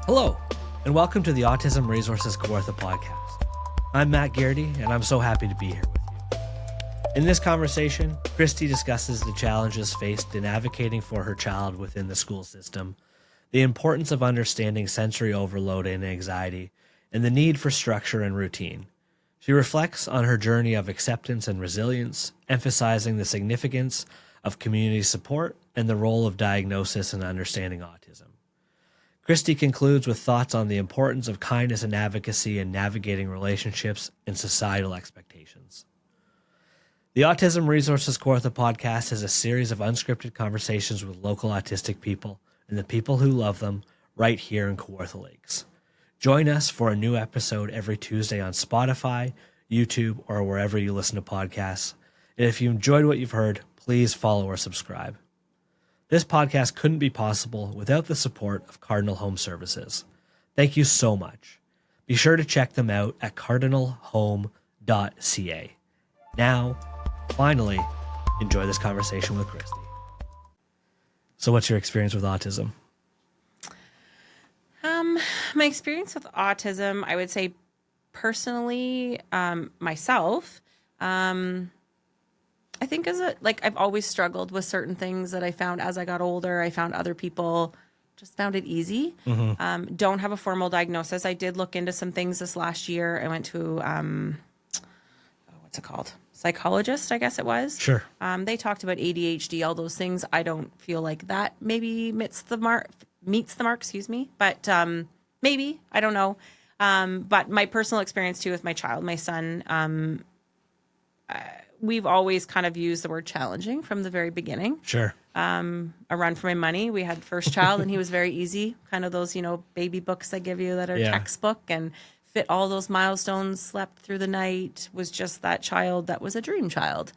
Hello, and welcome to the Autism Resources Kawartha podcast. I'm Matt Geardy, and I'm so happy to be here with you. In this conversation, Christy discusses the challenges faced in advocating for her child within the school system, the importance of understanding sensory overload and anxiety, and the need for structure and routine. She reflects on her journey of acceptance and resilience, emphasizing the significance of community support and the role of diagnosis and understanding autism. Christy concludes with thoughts on the importance of kindness and advocacy in navigating relationships and societal expectations. The Autism Resources Kawartha podcast is a series of unscripted conversations with local autistic people and the people who love them right here in Kawartha Lakes. Join us for a new episode every Tuesday on Spotify, YouTube, or wherever you listen to podcasts. And if you enjoyed what you've heard, please follow or subscribe. This podcast couldn't be possible without the support of Cardinal Home Services. Thank you so much. Be sure to check them out at cardinalhome.ca. Now, finally, enjoy this conversation with Christy. So what's your experience with autism? My experience with autism, I would say personally, myself, I think I've always struggled with certain things that I found as I got older. I found other people just found it easy. Mm-hmm. Don't have a formal diagnosis. I did look into some things this last year. I went to, what's it called? Psychologist, I guess it was. Sure. They talked about ADHD, all those things. I don't feel like that maybe meets the mark, but maybe, I don't know. But my personal experience too with my child, my son, we've always kind of used the word challenging from the very beginning. Sure. A run for my money. We had first child and he was very easy. Kind of those, baby books they give you that are textbook and fit all those milestones, slept through the night, was just that child that was a dream child.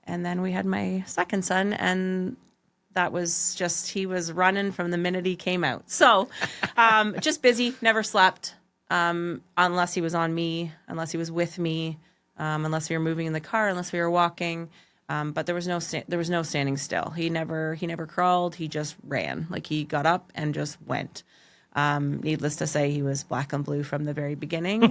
And then we had my second son and that was just, he was running from the minute he came out. So just busy, never slept unless he was on me, unless he was with me. Unless we were moving in the car, unless we were walking, but there was no standing still. He never crawled. He just ran. Like he got up and just went. Needless to say, he was black and blue from the very beginning.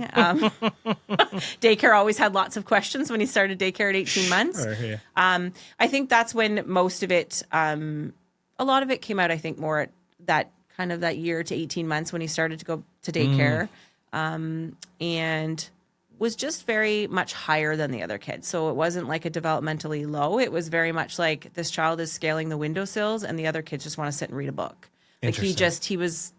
Daycare always had lots of questions when he started daycare at 18 months. Sure, yeah. I think that's when most of it, a lot of it came out. I think more at that kind of that year to 18 months when he started to go to daycare, and was just very much higher than the other kids. So it wasn't like a developmentally low. It was very much like this child is scaling the windowsills and the other kids just want to sit and read a book. Like he was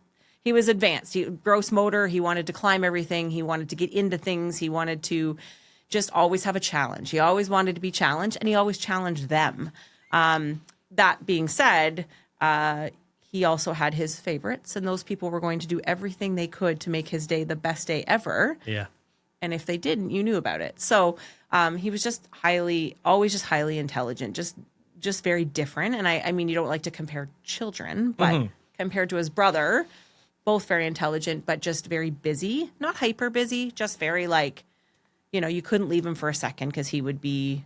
advanced. Gross motor. He wanted to climb everything. He wanted to get into things. He wanted to just always have a challenge. He always wanted to be challenged and he always challenged them. That being said, he also had his favorites and those people were going to do everything they could to make his day the best day ever. Yeah. And if they didn't, you knew about it. So he was just always highly intelligent, just very different. And I mean, you don't like to compare children, but compared to his brother, both very intelligent, but just very busy, not hyper busy, just very you couldn't leave him for a second because he would be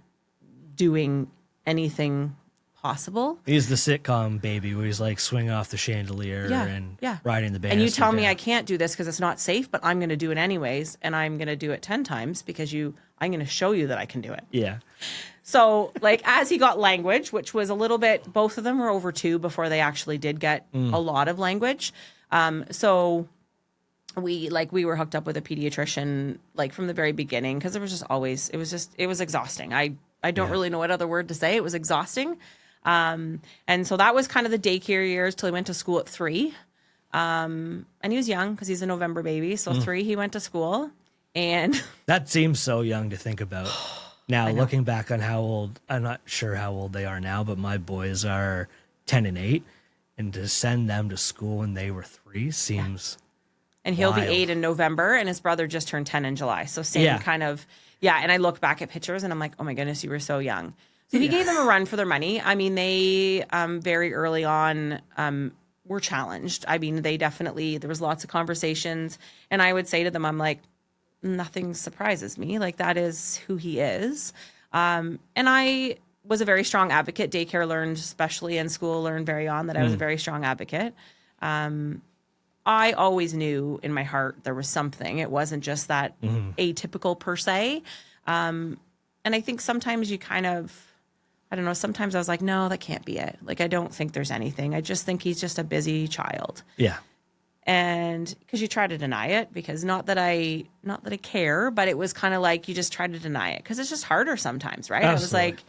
doing anything possible. He's the sitcom baby where he's like swinging off the chandelier and riding the banister. And you tell me I can't do this because it's not safe, but I'm going to do it anyways. And I'm going to do it 10 times because I'm going to show you that I can do it. Yeah. So as he got language, which was a little bit, both of them were over 2 before they actually did get a lot of language. So we were hooked up with a pediatrician from the very beginning because it was exhausting. I don't really know what other word to say. It was exhausting. And so that was kind of the daycare years till he went to school at 3. And he was young because he's a November baby. So 3, he went to school and that seems so young to think about now looking back on how old, I'm not sure how old they are now, but my boys are 10 and 8 and to send them to school when they were 3 seems and he'll wild. Be 8 in November and his brother just turned 10 in July. So same kind of, and I look back at pictures and I'm like, oh my goodness, you were so young. So he gave them a run for their money. I mean, they very early on were challenged. I mean, there was lots of conversations. And I would say to them, I'm like, nothing surprises me. That is who he is. And I was a very strong advocate. Daycare learned, especially in school, learned very on that I was a very strong advocate. I always knew in my heart there was something. It wasn't just that atypical per se. And I think sometimes you kind of, I don't know, sometimes I was like, no, that can't be it. Like, I don't think there's anything. I just think he's just a busy child. Yeah. And because you try to deny it, because not that I care, but it was kind of like you just try to deny it because it's just harder sometimes, right? Absolutely. I was like,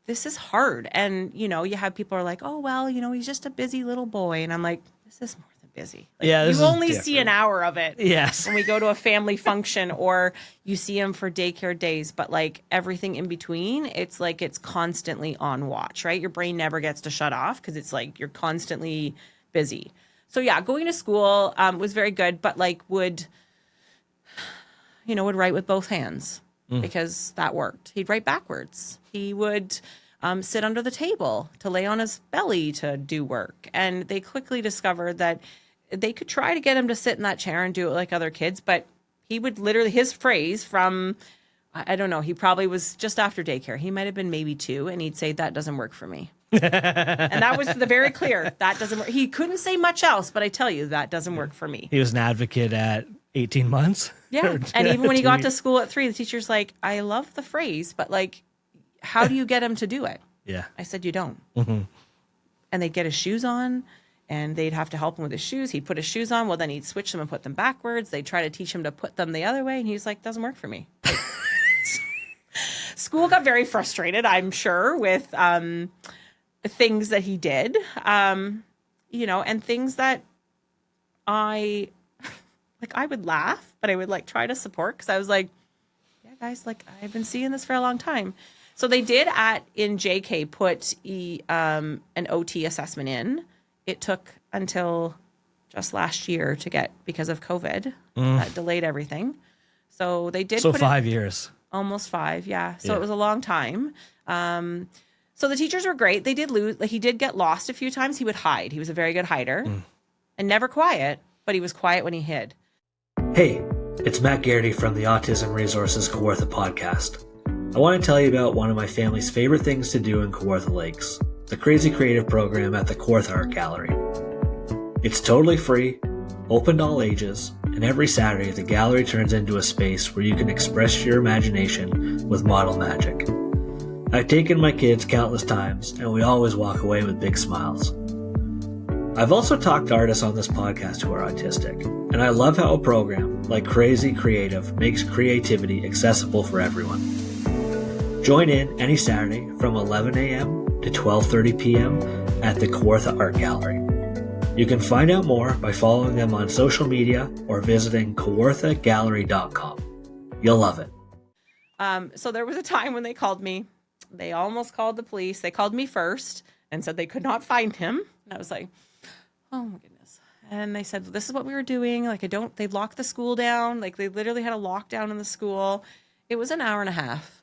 this is hard. And, you have people are like, oh, well, he's just a busy little boy. And I'm like, this is more than busy. Like, Yeah, this you is only different. see an hour of it. Yes. When we go to a family function or you see him for daycare days, but like everything in between, it's like it's constantly on watch, right? Your brain never gets to shut off because it's like you're constantly busy. So yeah, going to school was very good, but like would write with both hands because that worked. He'd write backwards. He would sit under the table to lay on his belly to do work. And they quickly discovered that they could try to get him to sit in that chair and do it like other kids, but he would literally, his phrase from, I don't know, he probably was just after daycare. He might have been maybe 2, and he'd say, that doesn't work for me. And that was the very clear, that doesn't work. He couldn't say much else, but I tell you, that doesn't work for me. He was an advocate at 18 months. Yeah. And even when he got to school at 3, the teacher's like, I love the phrase, but like, how do you get him to do it? Yeah. I said, you don't. And they'd get his shoes on and they'd have to help him with his shoes. He'd put his shoes on. Well, then he'd switch them and put them backwards. They'd try to teach him to put them the other way. And he's like, doesn't work for me. Like, school got very frustrated, I'm sure, with things that he did, and things that I would laugh, but I would like try to support because I was like, yeah, guys, like I've been seeing this for a long time. So they did in JK put an OT assessment in. It took until just last year to get because of COVID. That delayed everything. So they did. So put 5 years. Almost 5, yeah. So it was a long time. So the teachers were great. They did lose. Like, he did get lost a few times. He would hide. He was a very good hider and never quiet, but he was quiet when he hid. Hey, it's Matt Garrity from the Autism Resources Kawartha podcast. I want to tell you about one of my family's favorite things to do in Kawartha Lakes, the Crazy Creative program at the Kawartha Art Gallery. It's totally free, open to all ages, and every Saturday the gallery turns into a space where you can express your imagination with model magic. I've taken my kids countless times, and we always walk away with big smiles. I've also talked to artists on this podcast who are autistic, and I love how a program like Crazy Creative makes creativity accessible for everyone. Join in any Saturday from 11 a.m. to 12:30 p.m. at the Kawartha Art Gallery. You can find out more by following them on social media or visiting kawarthagallery.com. You'll love it. So there was a time when they called me. They almost called the police. They called me first and said they could not find him. And I was like, oh my goodness. And they said, this is what we were doing. Like, they locked the school down. Like, they literally had a lockdown in the school. It was an hour and a half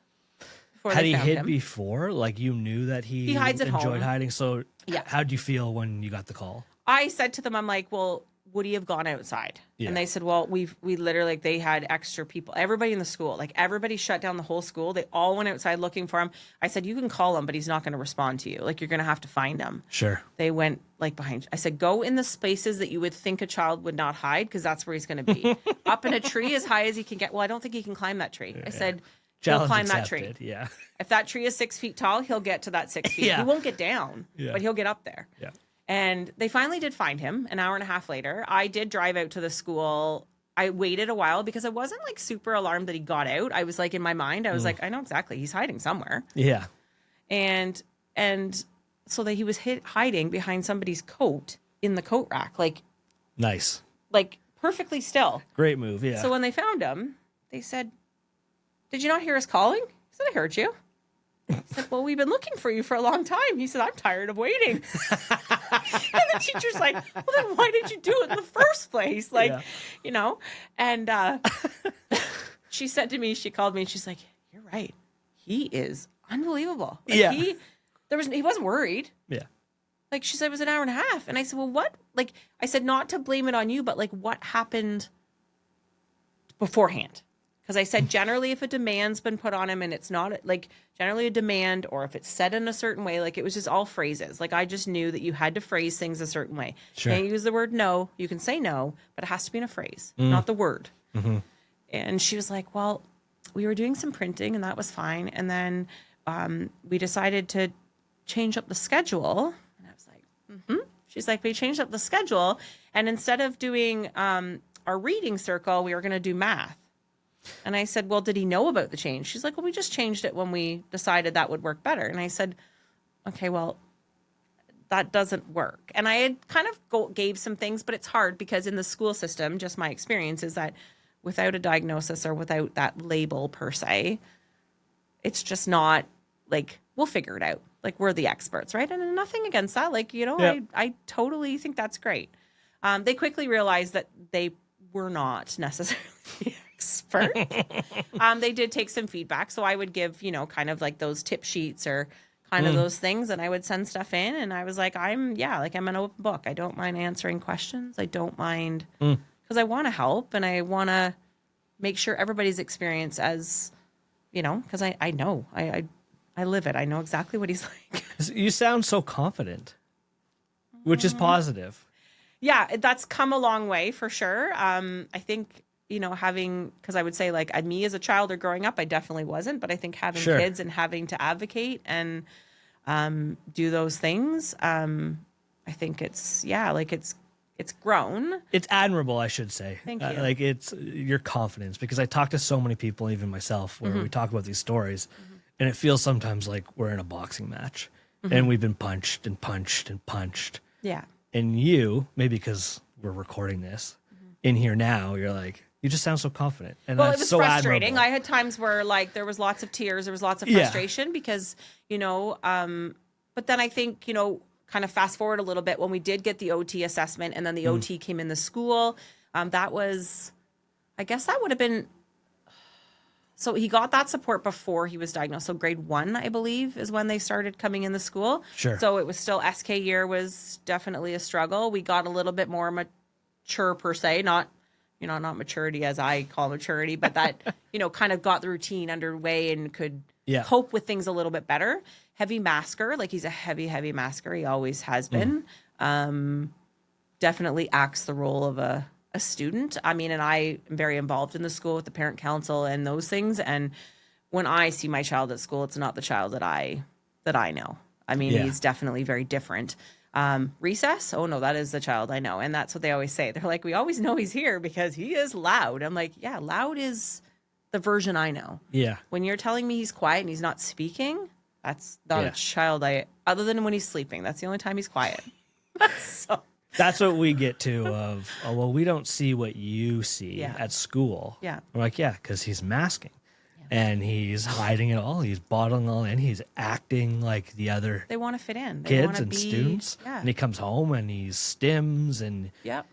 before Had they he found hid him. before? Like, you knew that he hides at enjoyed home. hiding. So Yeah. how'd you feel when you got the call? I said to them, I'm like, well, would he have gone outside? Yeah. And they said, well, we literally, like, they had extra people, everybody in the school, like everybody shut down the whole school. They all went outside looking for him. I said, you can call him, but he's not going to respond to you. Like, you're going to have to find him. Sure. They went like behind. I said, go in the spaces that you would think a child would not hide, because that's where he's going to be. Up in a tree as high as he can get. Well, I don't think he can climb that tree. I said, he'll Challenge climb accepted. that tree. Yeah. If that tree is 6 feet tall, he'll get to that 6 feet. Yeah. He won't get down, Yeah. but he'll get up there. Yeah. And they finally did find him an hour and a half later. I did drive out to the school. I waited a while because I wasn't like super alarmed that he got out. I was like, in my mind, I was like, I know exactly. He's hiding somewhere. Yeah. And so that he was hiding behind somebody's coat in the coat rack, like Nice. Perfectly still. Great move. Yeah. So when they found him, they said, did you not hear us calling? I said, I heard you. I said, well, we've been looking for you for a long time. He said, I'm tired of waiting. And the teacher's like, well, then why did you do it in the first place? Like, and she said to me, she called me and she's like, you're right. He is unbelievable. Like, Yeah. He wasn't worried. Yeah. Like, she said it was an hour and a half. And I said, well, what? Like, I said, not to blame it on you, but like, what happened beforehand? Because I said, generally, if a demand's been put on him and it's not like generally a demand, or if it's said in a certain way, like it was just all phrases. Like I just knew that you had to phrase things a certain way. Sure. Can't use the word no. You can say no, but it has to be in a phrase, not the word. Mm-hmm. And she was like, well, we were doing some printing and that was fine. And then we decided to change up the schedule. And I was like, She's like, we changed up the schedule. And instead of doing our reading circle, we were going to do math. And I said, well, did he know about the change? She's like, well, we just changed it when we decided that would work better. And I said, okay, well, that doesn't work. And I had kind of gave some things, but it's hard because in the school system, just my experience is that without a diagnosis or without that label per se, it's just not like, we'll figure it out. Like we're the experts, right? And nothing against that. Like, you know, Yep. I totally think that's great. They quickly realized that they were not necessarily the expert. They did take some feedback. So I would give, you know, kind of like those tip sheets or kind of those things. And I would send stuff in and I was like, I'm an open book. I don't mind answering questions. I don't mind because I want to help and I want to make sure everybody's experience as, you know, because I know, I live it. I know exactly what he's like. You sound so confident, which is positive. Yeah, that's come a long way for sure. I think, you know, because I would say like me as a child or growing up, I definitely wasn't. But I think having Sure. kids and having to advocate and do those things, I think it's grown. It's admirable, I should say. Thank you. Like it's your confidence, because I talk to so many people, even myself, where we talk about these stories, and it feels sometimes like we're in a boxing match, and we've been punched and punched and punched. Yeah. And you, maybe because we're recording this in here now, you're like, you just sound so confident, and Well, that's it was so frustrating. admirable. I had times where like there was lots of tears, there was lots of frustration because, you know, but then I think, you know, kind of fast forward a little bit when we did get the OT assessment and then the OT came in the school. That was, I guess that would have been, so he got that support before he was diagnosed. So grade 1, I believe, is when they started coming in the school. Sure. So it was still SK year was definitely a struggle. We got a little bit more mature per se, not maturity as I call maturity, but that, you know, kind of got the routine underway and could cope with things a little bit better. Heavy masker, like he's a heavy masker. He always has been. Definitely acts the role of a student. I mean, and I am very involved in the school with the parent council and those things. And when I see my child at school, it's not the child that I know. I mean, he's definitely very different. Recess? Oh no, that is the child I know. And that's what they always say. They're like, we always know he's here because he is loud. I'm like, yeah, loud is the version I know. Yeah. When you're telling me he's quiet and he's not speaking, that's not a child other than when he's sleeping. That's the only time he's quiet. So That's what we get to of, oh, well, we don't see what you see at school. Yeah. We're like, yeah, because he's masking. And he's hiding it all. He's bottling all in. He's acting like the other they want to fit in. They kids wanna and be, students. Yeah. And he comes home and he's stims and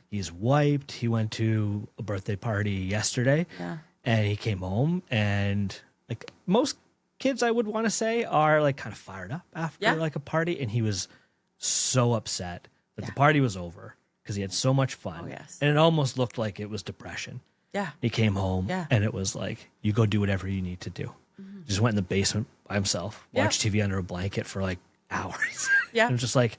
he's wiped. He went to a birthday party yesterday. Yeah. And he came home and like most kids, I would want to say, are like kind of fired up after like a party. And he was so upset that the party was over because he had so much fun. Oh, yes. And it almost looked like it was depression. Yeah. He came home and it was like, you go do whatever you need to do. Just went in the basement by himself, watched TV under a blanket for like hours. Yeah. And just like,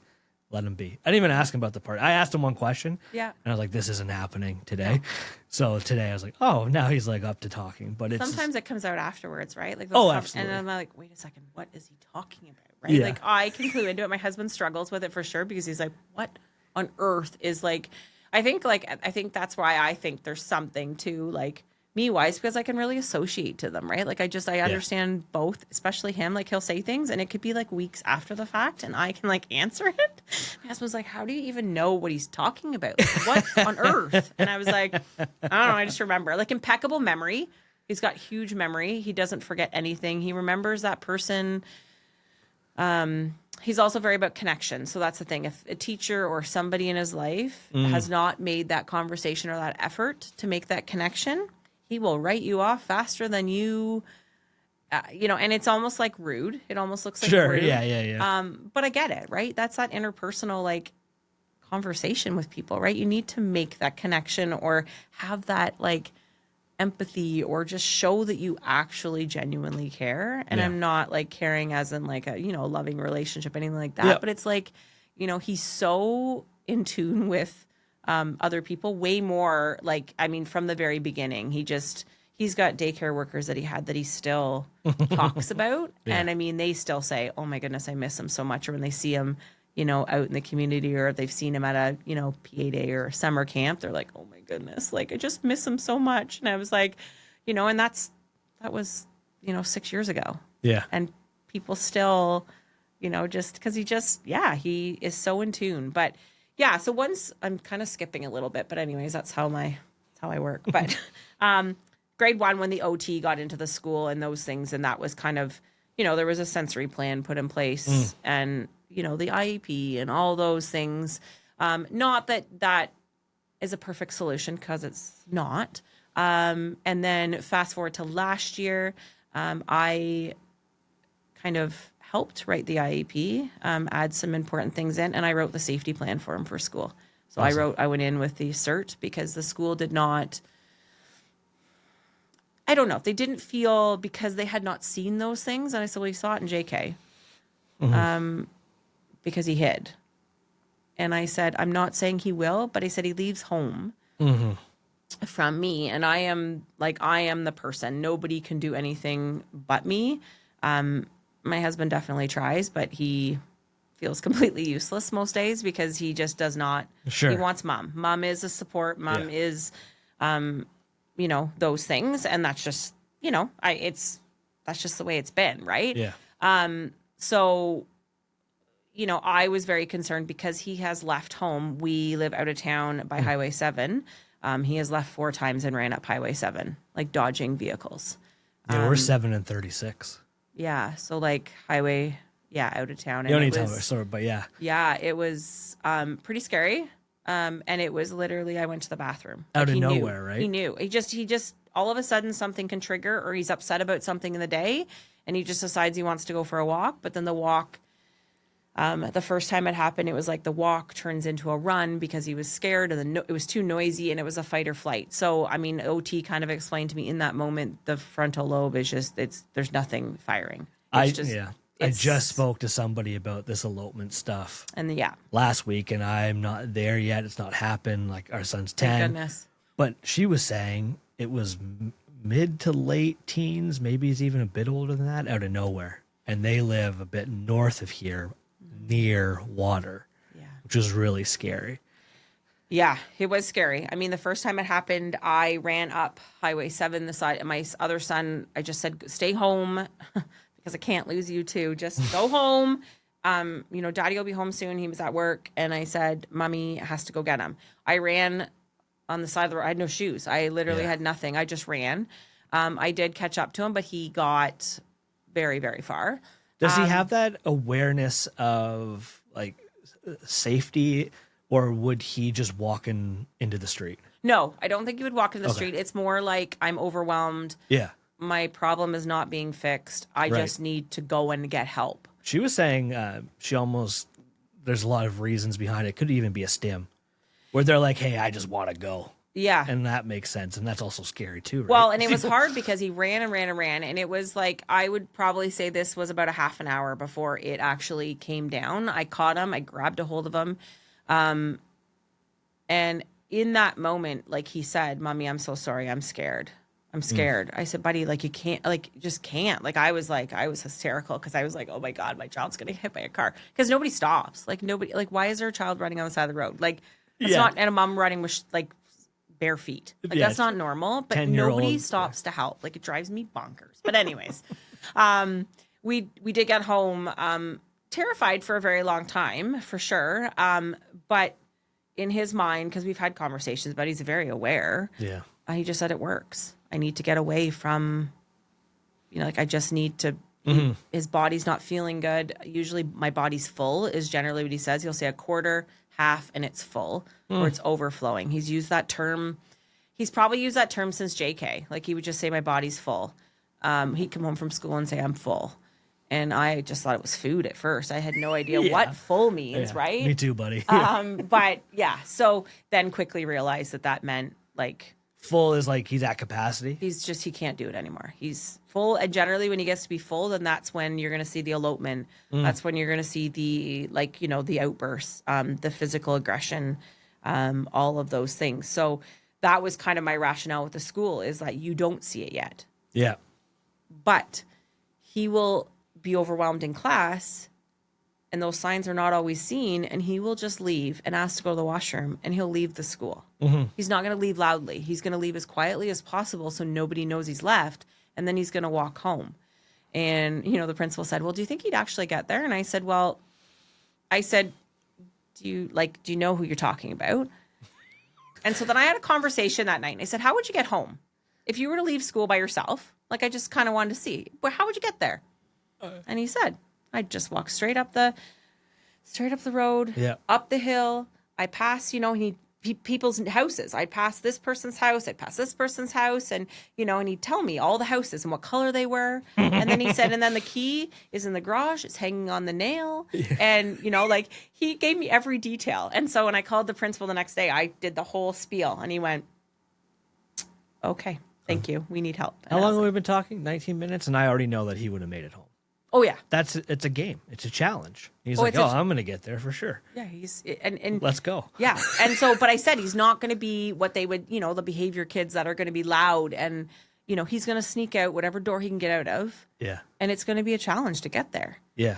let him be. I didn't even ask him about the party. I asked him one question. Yeah. And I was like, this isn't happening today. So today I was like, oh, now he's like up to talking. But it's sometimes it comes out afterwards, right? Like absolutely. And I'm like, wait a second, what is he talking about? Right? Yeah. Like I can clue into it. My husband struggles with it for sure because he's like, what on earth is like I think that's why I think there's something to like me wise because I can really associate to them, right? Like I understand both, especially him. Like he'll say things and it could be like weeks after the fact and I can like answer it. My husband's like, how do you even know what he's talking about? Like, what on earth? And I was like, I don't know. I just remember like impeccable memory. He's got huge memory. He doesn't forget anything. He remembers that person. He's also very about connection. So that's the thing. If a teacher or somebody in his life has not made that conversation or that effort to make that connection, he will write you off faster than you, and it's almost like rude. It almost looks like rude. Yeah. But I get it, right? That's that interpersonal, like, conversation with people, right? You need to make that connection or have that, like, empathy or just show that you actually genuinely care. And Yeah. I'm not like caring as in like a, a loving relationship, anything like that. Yeah. But it's like, he's so in tune with other people way more like, I mean, from the very beginning, he's got daycare workers that he still talks about. Yeah. And I mean, they still say, oh my goodness, I miss him so much. Or when they see him, out in the community, or if they've seen him at a, PA day or summer camp, they're like, oh my goodness, like I just miss him so much. And I was like, and that was, 6 years ago. Yeah. And people still, just because he is so in tune. But yeah, so once I'm kind of skipping a little bit, but anyways, that's how I work. But grade 1, when the OT got into the school and those things, and that was kind of, there was a sensory plan put in place and, the IEP and all those things. Not that is a perfect solution, because it's not. And then fast forward to last year, I kind of helped write the IEP, add some important things in, and I wrote the safety plan for him for school. So Awesome. I went in with the cert because the school did not, I don't know if they didn't feel, because they had not seen those things. And I said, well, you saw it in JK. Because he hid. And I said, I'm not saying he will, but I said he leaves home from me. And I am the person. Nobody can do anything but me. My husband definitely tries, but he feels completely useless most days because he just does not. Sure. He wants mom. Mom is a support. Mom is, those things. And that's just, that's just the way it's been. Right. Yeah. So, I was very concerned because he has left home. We live out of town by Highway 7. He has left 4 times and ran up Highway 7, like dodging vehicles. Yeah, we're 7 and 36. Yeah. So like highway, out of town. You don't need to tell me, sorry, but yeah. Yeah, it was pretty scary. And it was literally, I went to the bathroom. Out of he nowhere, knew. right? He knew. He just, all of a sudden something can trigger, or he's upset about something in the day and he just decides he wants to go for a walk. But then the walk, the first time it happened, it was like the walk turns into a run because he was scared, and it was too noisy, and it was a fight or flight. So, I mean, OT kind of explained to me in that moment, the frontal lobe is just, there's nothing firing. I just spoke to somebody about this elopement stuff. And last week, and I'm not there yet. It's not happened. Like, our son's 10. Thank goodness. But she was saying it was mid to late teens, maybe he's even a bit older than that, out of nowhere. And they live a bit north of here, near water, which was really scary. Yeah, it was scary. I mean, the first time it happened, I ran up Highway 7, the side, and my other son, I just said, stay home because I can't lose you too. Just go home. Daddy will be home soon. He was at work. And I said, Mommy has to go get him. I ran on the side of the road. I had no shoes. I literally had nothing. I just ran. I did catch up to him, but he got very, very far. Does he have that awareness of like safety, or would he just walk into the street? No, I don't think he would walk in the street. It's more like, I'm overwhelmed. Yeah. My problem is not being fixed. I just need to go and get help. She was saying there's a lot of reasons behind it. Could even be a stim where they're like, hey, I just want to go. Yeah. And that makes sense. And that's also scary too, right? Well, and it was hard because he ran and ran and ran. And it was like, I would probably say this was about a half an hour before it actually came down. I caught him. I grabbed a hold of him. And in that moment, like he said, Mommy, I'm so sorry. I'm scared. I'm scared. I said, buddy, like you can't, like you just can't. Like I was hysterical because I was like, oh my God, my child's going to get hit by a car. Because nobody stops. Like nobody, like why is there a child running on the side of the road? Like it's not, and a mom running with like bare feet. Like that's not normal, but nobody stops to help. Like it drives me bonkers. But anyways, we did get home terrified for a very long time, for sure. But in his mind, because we've had conversations, but he's very aware. Yeah. He just said it works. I need to get away from, like I just need to, his body's not feeling good. Usually my body's full is generally what he says. He'll say a quarter, half, and it's full, or it's overflowing. He's used that term. He's probably used that term since JK. Like he would just say, my body's full. He'd come home from school and say, I'm full. And I just thought it was food at first. I had no idea what full means, right? Me too, buddy. But yeah, so then quickly realized that meant like Full is like he's at capacity. He can't do it anymore. He's full. And generally when he gets to be full, then that's when you're going to see the elopement. That's when you're going to see the, like, the outbursts, the physical aggression, all of those things. So that was kind of my rationale with the school, is that you don't see it yet. Yeah. But he will be overwhelmed in class, and those signs are not always seen, and he will just leave and ask to go to the washroom, and he'll leave the school. He's not going to leave loudly. He's going to leave as quietly as possible so nobody knows he's left, and then he's going to walk home. And, the principal said, well, do you think he'd actually get there? And I said, do you know who you're talking about? And so then I had a conversation that night, and I said, how would you get home? If you were to leave school by yourself, like, I just kind of wanted to see, but how would you get there? And he said, I'd just walk straight up the road, up the hill. I pass, people's houses. I'd pass this person's house. I'd pass this person's house. And, and he'd tell me all the houses and what color they were. And then he said, and then the key is in the garage. It's hanging on the nail. And, he gave me every detail. And so when I called the principal the next day, I did the whole spiel. And he went, okay, thank you. We need help. And How long have we been talking? 19 minutes? And I already know that he would have made it home. Oh, yeah. It's a game. It's a challenge. He's I'm going to get there for sure. Yeah, and let's go. Yeah. And so, but I said, he's not going to be what they would, the behavior kids that are going to be loud, and, he's going to sneak out whatever door he can get out of. Yeah. And it's going to be a challenge to get there. Yeah.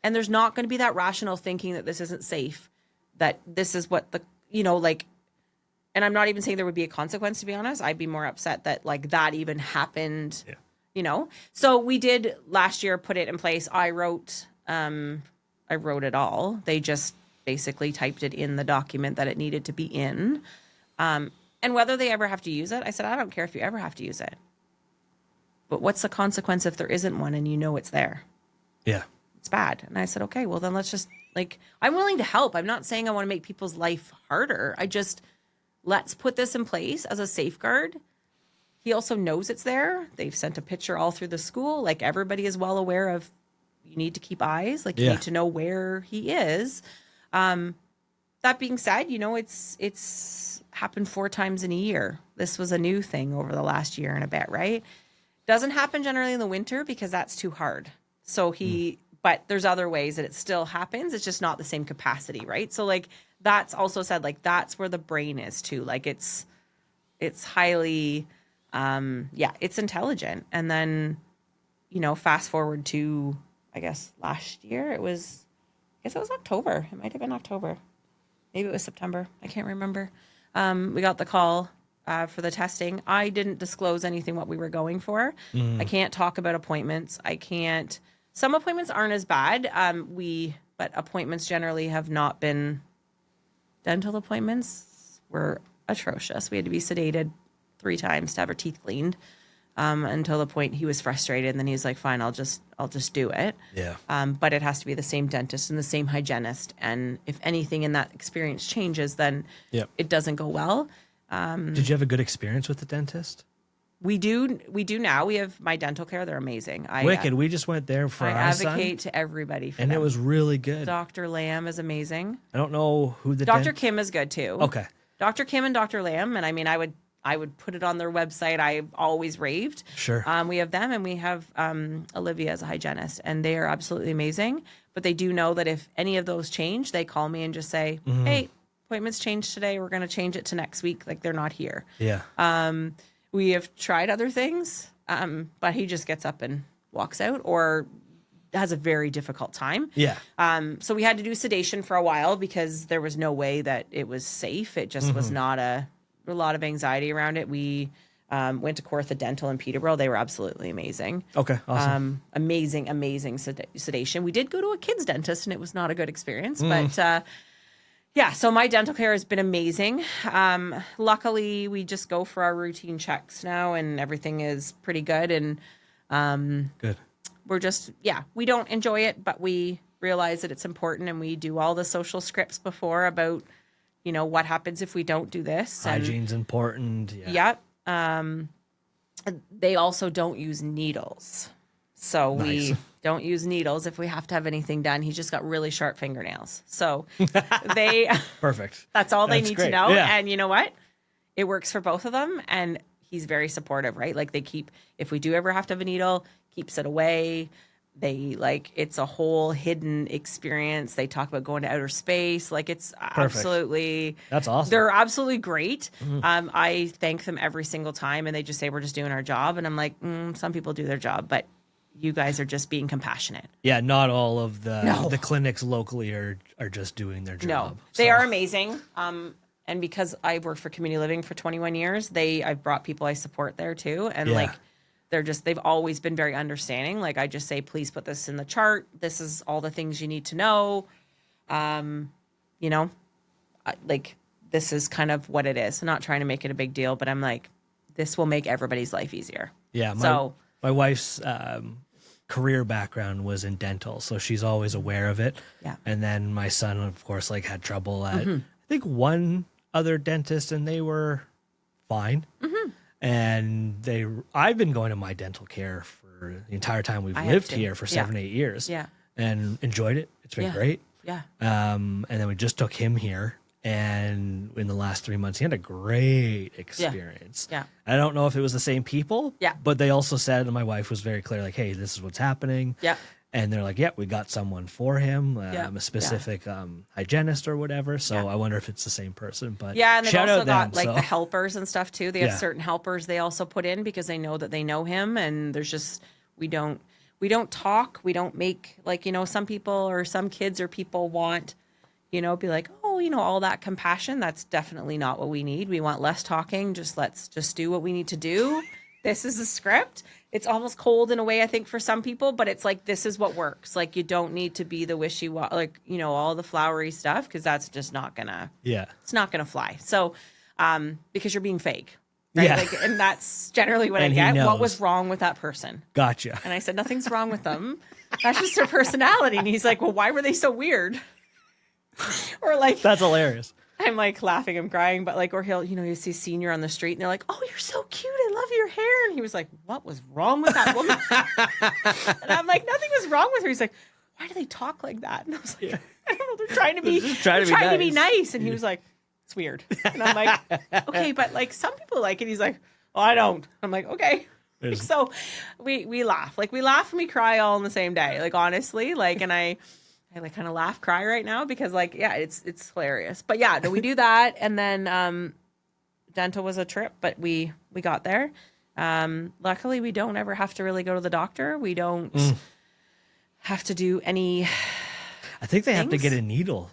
And there's not going to be that rational thinking that this isn't safe, that this is what and I'm not even saying there would be a consequence, to be honest. I'd be more upset that that even happened. Yeah. So we did last year put it in place. I wrote it all. They just basically typed it in the document that it needed to be in. And whether they ever have to use it, I said, I don't care if you ever have to use it. But what's the consequence if there isn't one and it's there? Yeah. It's bad. And I said, okay, well then let's just I'm willing to help. I'm not saying I want to make people's life harder. Let's put this in place as a safeguard. He also knows it's there. They've sent a picture all through the school. Everybody is well aware of, you need to keep eyes. You need to know where he is. That being said, it's happened 4 times in a year. This was a new thing over the last year and a bit, right? Doesn't happen generally in the winter because that's too hard. So but there's other ways that it still happens. It's just not the same capacity, right? So that's also said, that's where the brain is too. It's highly... it's intelligent. And then, fast forward to, I guess, last year, it was October. It might have been October. Maybe it was September. I can't remember. We got the call for the testing. I didn't disclose anything what we were going for. I can't talk about appointments. Some appointments aren't as bad. But appointments generally have not been, dental appointments were atrocious. We had to be sedated 3 times to have our teeth cleaned, until the point he was frustrated, and then he's like, fine, I'll just do it. Yeah. But it has to be the same dentist and the same hygienist. And if anything in that experience changes, then it doesn't go well. Did you have a good experience with the dentist? We do now. We have my dental care. They're amazing. Wicked. We just went there for I our advocate son, to everybody for and them. it was really good. Dr. Lamb is amazing. I don't know who the Dr. Kim is good too. Okay. Dr. Kim and Dr. Lamb, and I would put it on their website. I've always raved. Sure. We have them, and we have Olivia as a hygienist, and they are absolutely amazing. But they do know that if any of those change, they call me and just say, hey, appointments changed today. We're going to change it to next week. They're not here. Yeah. We have tried other things, but he just gets up and walks out or has a very difficult time. Yeah. So we had to do sedation for a while because there was no way that it was safe. It just was not a lot of anxiety around it. We went to Kawartha Dental in Peterborough. They were absolutely amazing. Okay, awesome. Amazing sedation. We did go to a kid's dentist, and it was not a good experience. But so my dental care has been amazing. Luckily, we just go for our routine checks now, and everything is pretty good. And good. We're just, we don't enjoy it, but we realize that it's important, and we do all the social scripts before about what happens if we don't do this. Hygiene's important. Yep. They also don't use needles. So we don't use needles if we have to have anything done. He's just got really sharp fingernails. So perfect. That's all they need to know. Yeah. And you know what? it works for both of them. And he's very supportive, right? Like if we do ever have to have a needle, keeps it away. They it's a whole hidden experience. They talk about going to outer space. Like it's absolutely, that's awesome. They're absolutely great. I thank them every single time and they just say, we're just doing our job. And I'm like, some people do their job, but you guys are just being compassionate. Yeah. Not all of the clinics locally are just doing their job. No, they are amazing. And because I worked for community living for 21 years, I've brought people I support there too. And they've always been very understanding. Like I just say, please put this in the chart. This is all the things you need to know. This is kind of what it is. I'm not trying to make it a big deal, but I'm like, this will make everybody's life easier. Yeah. My wife's career background was in dental, so she's always aware of it. Yeah. And then my son, of course, had trouble at, I think, one other dentist, and they were fine. And I've been going to my dental care for the entire time we've lived here for 7-8 years. Yeah. And enjoyed it. It's been great. Yeah. And then we just took him here. And in the last 3 months, he had a great experience. Yeah. I don't know if it was the same people. Yeah. But they also said, and my wife was very clear, like, hey, this is what's happening. Yeah. And they're like, we got someone for him, a specific hygienist or whatever. So I wonder if it's the same person. But and they've also got the helpers and stuff too. They have certain helpers they also put in because they know that they know him. And there's just we don't talk, we don't make some people or some kids or people want be like, all that compassion. That's definitely not what we need. We want less talking. Let's do what we need to do. This is a script. It's almost cold in a way, I think, for some people, but it's like, this is what works. Like, you don't need to be the wishy-washy, all the flowery stuff, because that's just not gonna, it's not gonna fly. So, because you're being fake, right? Yeah. And that's generally what I get. What was wrong with that person? Gotcha. And I said, nothing's wrong with them. That's just their personality. And he's like, well, why were they so weird? Or that's hilarious. I'm laughing, I'm crying, but or he'll, you see a senior on the street and they're like, oh, you're so cute. I love your hair. And he was like, what was wrong with that woman? And I'm like, nothing was wrong with her. He's like, why do they talk like that? And I was like, I don't know. They're trying to be nice. And he was like, it's weird. And I'm like, okay, but some people like it. He's like, oh, I don't. I'm like, okay. So we laugh. We laugh and we cry all in the same day. Honestly, and I kind of laugh, cry right now because it's hilarious. But we do that. And then dental was a trip, but we got there. Luckily we don't ever have to really go to the doctor. We don't have to do any I think they have to get a needle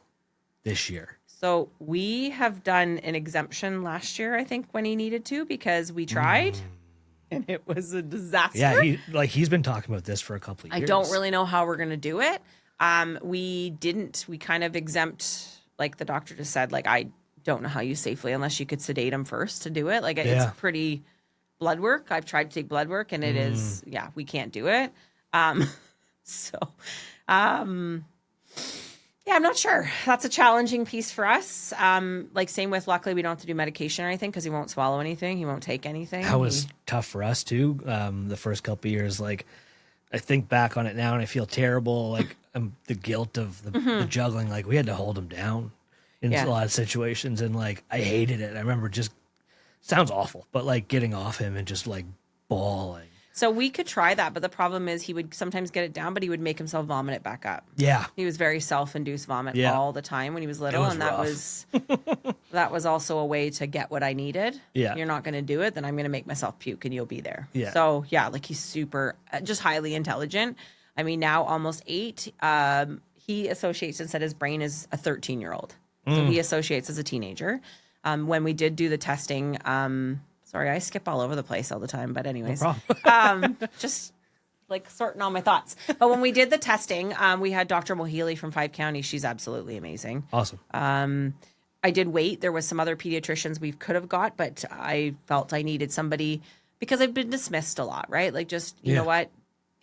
this year. So we have done an exemption last year, I think, when he needed to, because we tried and it was a disaster. Yeah, he's been talking about this for a couple of years. I don't really know how we're going to do it. We kind of exempt, the doctor just said, I don't know how you safely, unless you could sedate him first to do it. It's pretty blood work. I've tried to take blood work and it is, we can't do it. I'm not sure. That's a challenging piece for us. Same with, luckily we don't have to do medication or anything because he won't swallow anything. He won't take anything. That was tough for us too. The first couple of years, I think back on it now and I feel terrible. The guilt of the juggling, we had to hold him down in a lot of situations. And I hated it. I remember sounds awful, but getting off him and just bawling. So we could try that. But the problem is he would sometimes get it down, but he would make himself vomit it back up. Yeah. He was very self-induced vomit all the time when he was little. And that was also a way to get what I needed. Yeah. You're not going to do it, then I'm going to make myself puke and you'll be there. Yeah. So he's super, just highly intelligent. I mean, now almost 8, he associates and said his brain is a 13-year-old. So he associates as a teenager. When we did do the testing, sorry, I skip all over the place all the time, but anyways, no problem. Just sorting all my thoughts. But when we did the testing, we had Dr. Mohili from 5 counties. She's absolutely amazing. Awesome. I did wait. There was some other pediatricians we could have got, but I felt I needed somebody because I've been dismissed a lot, right? You know what?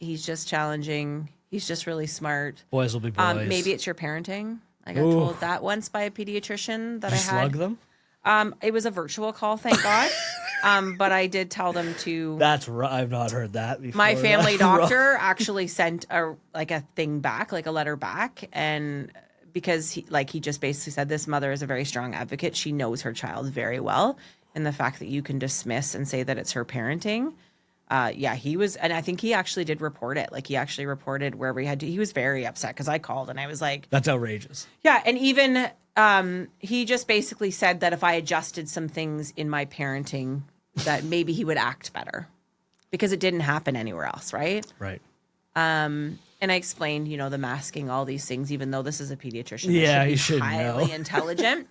He's just challenging. He's just really smart. Boys will be boys. Maybe it's your parenting. I got told that once by a pediatrician that I had. Slug them? It was a virtual call, thank God. But I did tell them to. That's right. I've not heard that before. My family doctor actually sent a thing back, a letter back, and because he just basically said this mother is a very strong advocate. She knows her child very well, and the fact that you can dismiss and say that it's her parenting. He was, and I think he actually did report it. Like he actually reported wherever he was very upset because I called and I was like, That's outrageous. yeah. And even he just basically said that if I adjusted some things in my parenting, that maybe he would act better because it didn't happen anywhere else. Right. Right. And I explained, the masking, all these things, even though this is a pediatrician, Yeah, that you should should be highly know. intelligent.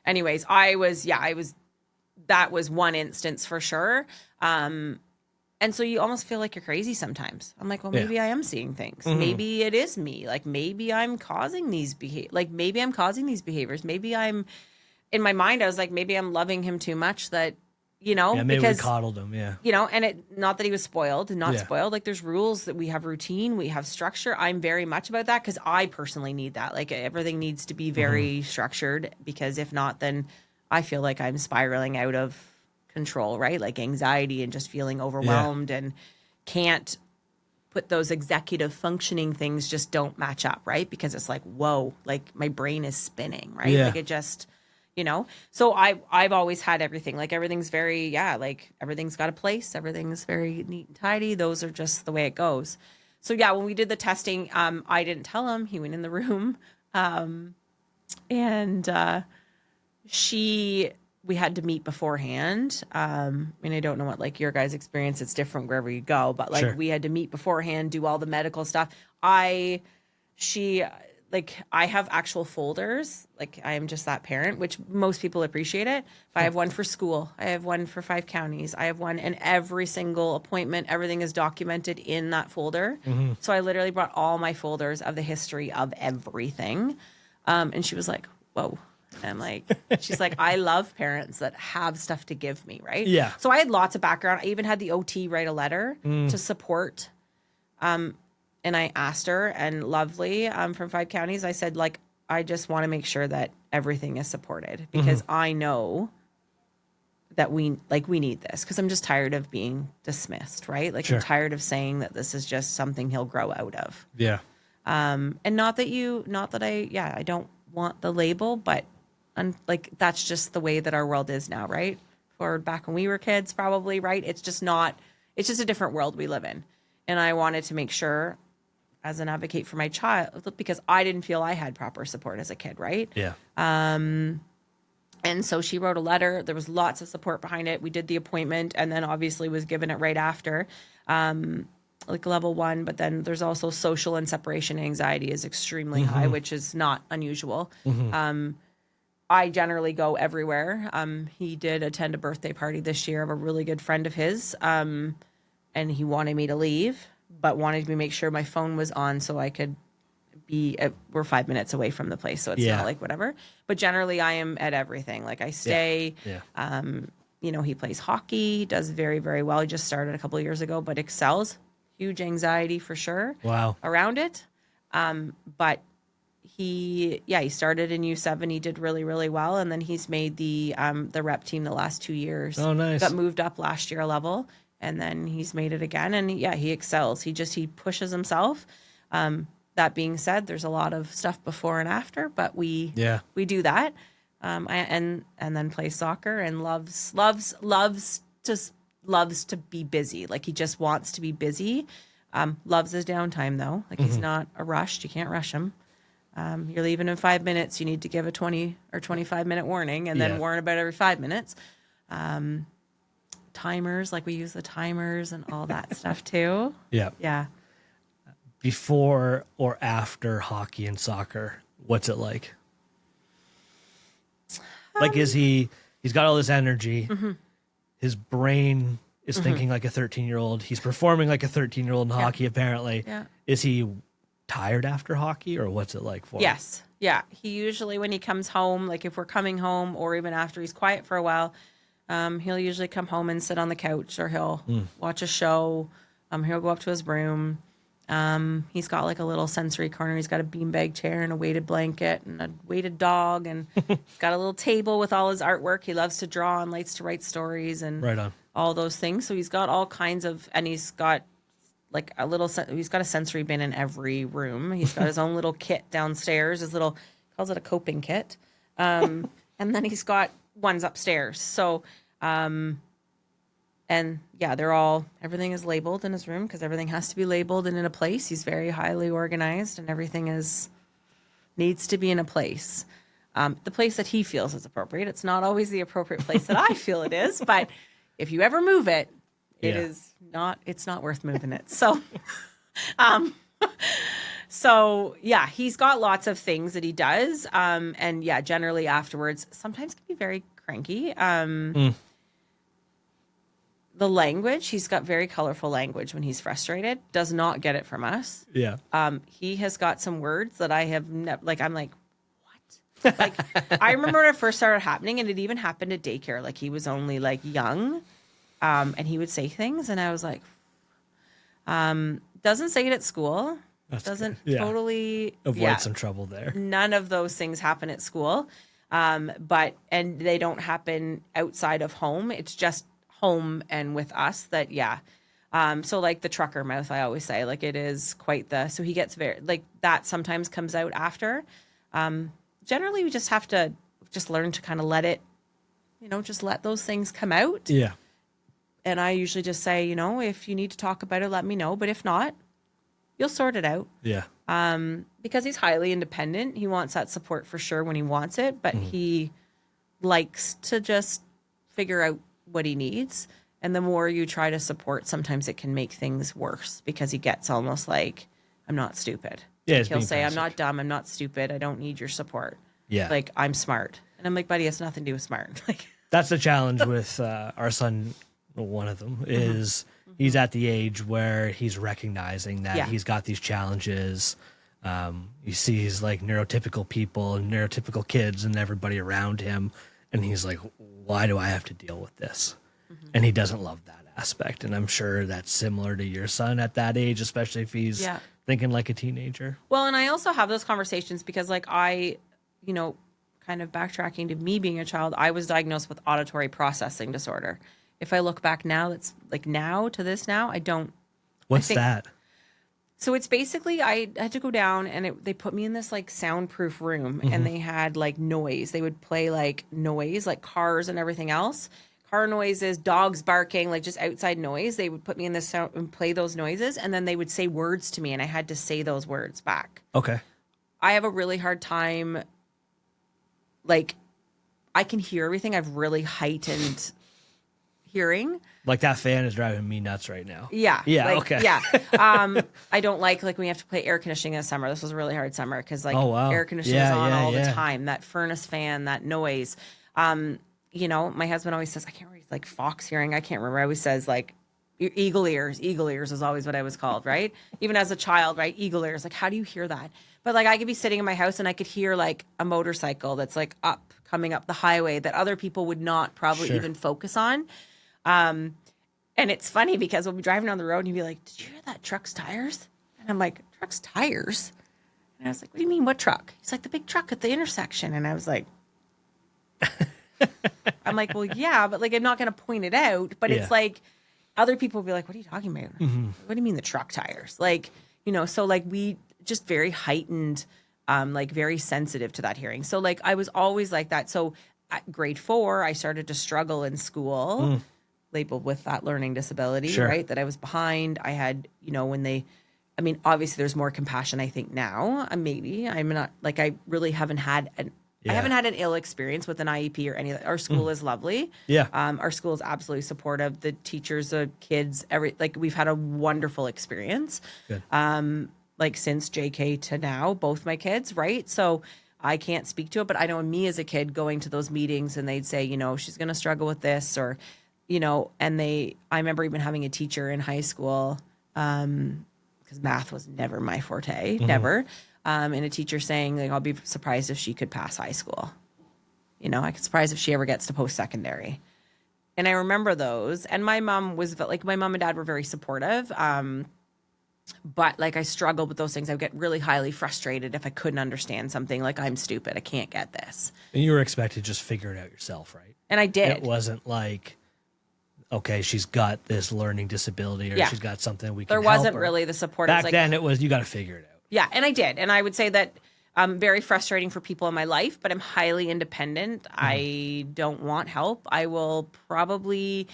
Anyways, that was one instance for sure. And so you almost feel like you're crazy sometimes. I'm like, well, maybe I am seeing things. Maybe it is me. Like maybe I'm causing these behaviors. Maybe I'm, in my mind, I was like, maybe I'm loving him too much that, Yeah, maybe because we coddled him. Yeah. and not that he was spoiled, spoiled. Like there's rules that we have routine, we have structure. I'm very much about that because I personally need that. Like everything needs to be very structured because if not, then I feel like I'm spiraling out of control, right? Like anxiety and just feeling overwhelmed and can't put those executive functioning things just don't match up, right? Because it's like, whoa, like my brain is spinning, right? Yeah. Like it just, So I've always had everything. Like everything's very, like everything's got a place. Everything's very neat and tidy. Those are just the way it goes. So yeah, when we did the testing, I didn't tell him. He went in the room, and we had to meet beforehand. And I don't know what like your guys' experience, it's different wherever you go, but like we had to meet beforehand, do all the medical stuff. I have actual folders. Like I am just that parent, which most people appreciate it. But I have one for school. I have one for 5 counties. I have one, and every single appointment, everything is documented in that folder. So I literally brought all my folders of the history of everything. And she was like, whoa. And I'm like, she's like, I love parents that have stuff to give me, right? Yeah. So I had lots of background. I even had the OT write a letter to support. And I asked her, and Lovely from 5 counties, I said, like, I just want to make sure that everything is supported because I know that we need this because I'm just tired of being dismissed, right? Like I'm tired of saying that this is just something he'll grow out of. Yeah. And I don't want the label, but like that's just the way that our world is now, right? Or back when we were kids, probably, right? It's just a different world we live in. And I wanted to make sure as an advocate for my child, because I didn't feel I had proper support as a kid, right? Yeah. And so she wrote a letter. There was lots of support behind it. We did the appointment and then obviously was given it right after, like level 1. But then there's also social and separation anxiety is extremely high, which is not unusual. I generally go everywhere. He did attend a birthday party this year of a really good friend of his. And he wanted me to leave, but wanted me to make sure my phone was on so I could we're 5 minutes away from the place. So it's not like whatever, but generally I am at everything. Like I stay, he plays hockey, he does very, very well. He just started a couple of years ago, but excels. Huge anxiety for sure. Wow. Around it. But he started in U7. He did really, really well. And then he's made the rep team the last 2 years. Oh, nice. Got moved up last year a level. And then he's made it again. And he excels. He pushes himself. That being said, there's a lot of stuff before and after, but we do that. And then plays soccer and loves to be busy. Like he just wants to be busy. Loves his downtime though. Like he's not rushed. You can't rush him. You're leaving in 5 minutes. You need to give a 20 or 25 minute warning and then warn about every 5 minutes. Timers, like we use the timers and all that stuff too. Yeah. Yeah. Before or after hockey and soccer, what's it like? Like, he's got all this energy. His brain is thinking like a 13-year-old. He's performing like a 13-year-old in hockey, apparently. Yeah. Is he tired after hockey, or what's it like for him? Yes. Yeah. He usually, when he comes home, like if we're coming home or even after he's quiet for a while, he'll usually come home and sit on the couch, or he'll watch a show. He'll go up to his room. He's got like a little sensory corner. He's got a beanbag chair and a weighted blanket and a weighted dog, and he's got a little table with all his artwork. He loves to draw and likes to write stories and all those things. So he's got all kinds of, and he's got like he's got a sensory bin in every room. He's got his own little kit downstairs, calls it a coping kit. And then he's got one's upstairs. So, and yeah, everything is labeled in his room because everything has to be labeled and in a place. He's very highly organized and everything needs to be in a place. The place that he feels is appropriate. It's not always the appropriate place that I feel it is, but if you ever move it, it's not worth moving it. So, so yeah, he's got lots of things that he does. And yeah, generally afterwards, sometimes can be very cranky. The language, he's got very colorful language when he's frustrated, does not get it from us. Yeah. He has got some words that I have never, like, I'm like, what? Like, I remember when it first started happening, and it even happened at daycare. Like, he was only like young, and he would say things, and I was like, doesn't say it at school. That's doesn't good. Yeah. Totally Avoid some trouble there. None of those things happen at school. And they don't happen outside of home. It's just home and with us that, yeah. So like the trucker mouth, I always say, like, it is quite so he gets very, like, that sometimes comes out after. Generally we just have to just learn to kind of let it, just let those things come out. Yeah. And I usually just say, if you need to talk about it, let me know. But if not, you'll sort it out. Yeah. Because he's highly independent. He wants that support for sure when he wants it, but he likes to just figure out what he needs. And the more you try to support, sometimes it can make things worse because he gets almost like, I'm not stupid. Yeah, Like, he'll say, I'm not dumb. I'm not stupid. I don't need your support. Yeah. Like, I'm smart. And I'm like, buddy, it's nothing to do with smart. Like, that's the challenge with our son. One of them is he's at the age where he's recognizing that he's got these challenges. He sees like neurotypical people and neurotypical kids and everybody around him. And he's like, why do I have to deal with this? And he doesn't love that aspect. And I'm sure that's similar to your son at that age, especially if he's thinking like a teenager. Well, and I also have those conversations because, like, kind of backtracking to me being a child, I was diagnosed with auditory processing disorder. If I look back now, that's like now, I don't. What's that? So it's basically, I had to go down and they put me in this like soundproof room and they had like noise. They would play like noise, like cars and everything else. Car noises, dogs barking, like just outside noise. They would put me in this sound and play those noises, and then they would say words to me and I had to say those words back. Okay. I have a really hard time, like, I can hear everything. I've really heightened hearing. Like that fan is driving me nuts right now. Yeah. Yeah. Like, okay. Yeah. I don't like when we have to play air conditioning in the summer. This was a really hard summer because air conditioning is on all the time. That furnace fan, that noise. My husband always says, I can't remember, like fox hearing. I can't remember. I always says like eagle ears. Eagle ears is always what I was called, right? Even as a child, right? Eagle ears. Like, how do you hear that? But like, I could be sitting in my house and I could hear like a motorcycle that's like coming up the highway that other people would not probably even focus on. And it's funny because we'll be driving down the road and you'd be like, did you hear that truck's tires? And I'm like, truck's tires? And I was like, what do you mean, what truck? He's like, the big truck at the intersection. And I was like, I'm like, well, yeah, but like, I'm not going to point it out. But it's like, other people will be like, what are you talking about? What do you mean the truck tires? Like, so like we just very heightened, like very sensitive to that hearing. So like, I was always like that. So at grade 4, I started to struggle in school. Labeled with that learning disability, right? That I was behind. I had, obviously there's more compassion, I think now, maybe I'm not like, I really haven't had I haven't had an ill experience with an IEP or any of that. Our school is lovely. Yeah. Our school is absolutely supportive. The teachers, the kids, we've had a wonderful experience. Good. Like since JK to now, both my kids, right? So I can't speak to it, but I know me as a kid going to those meetings and they'd say, she's going to struggle with this or, I remember even having a teacher in high school, because math was never my forte, never. And a teacher saying, like, I'll be surprised if she could pass high school. I could surprised if she ever gets to post-secondary. And I remember those. And my mom and dad were very supportive. But like, I struggled with those things. I would get really highly frustrated if I couldn't understand something. Like, I'm stupid. I can't get this. And you were expected to just figure it out yourself, right? And I did. It wasn't like, okay, she's got this learning disability or she's got something we can help her. There wasn't really the support. Back then it was, you got to figure it out. Yeah, and I did. And I would say that Very frustrating for people in my life, but I'm highly independent. I don't want help. I will probably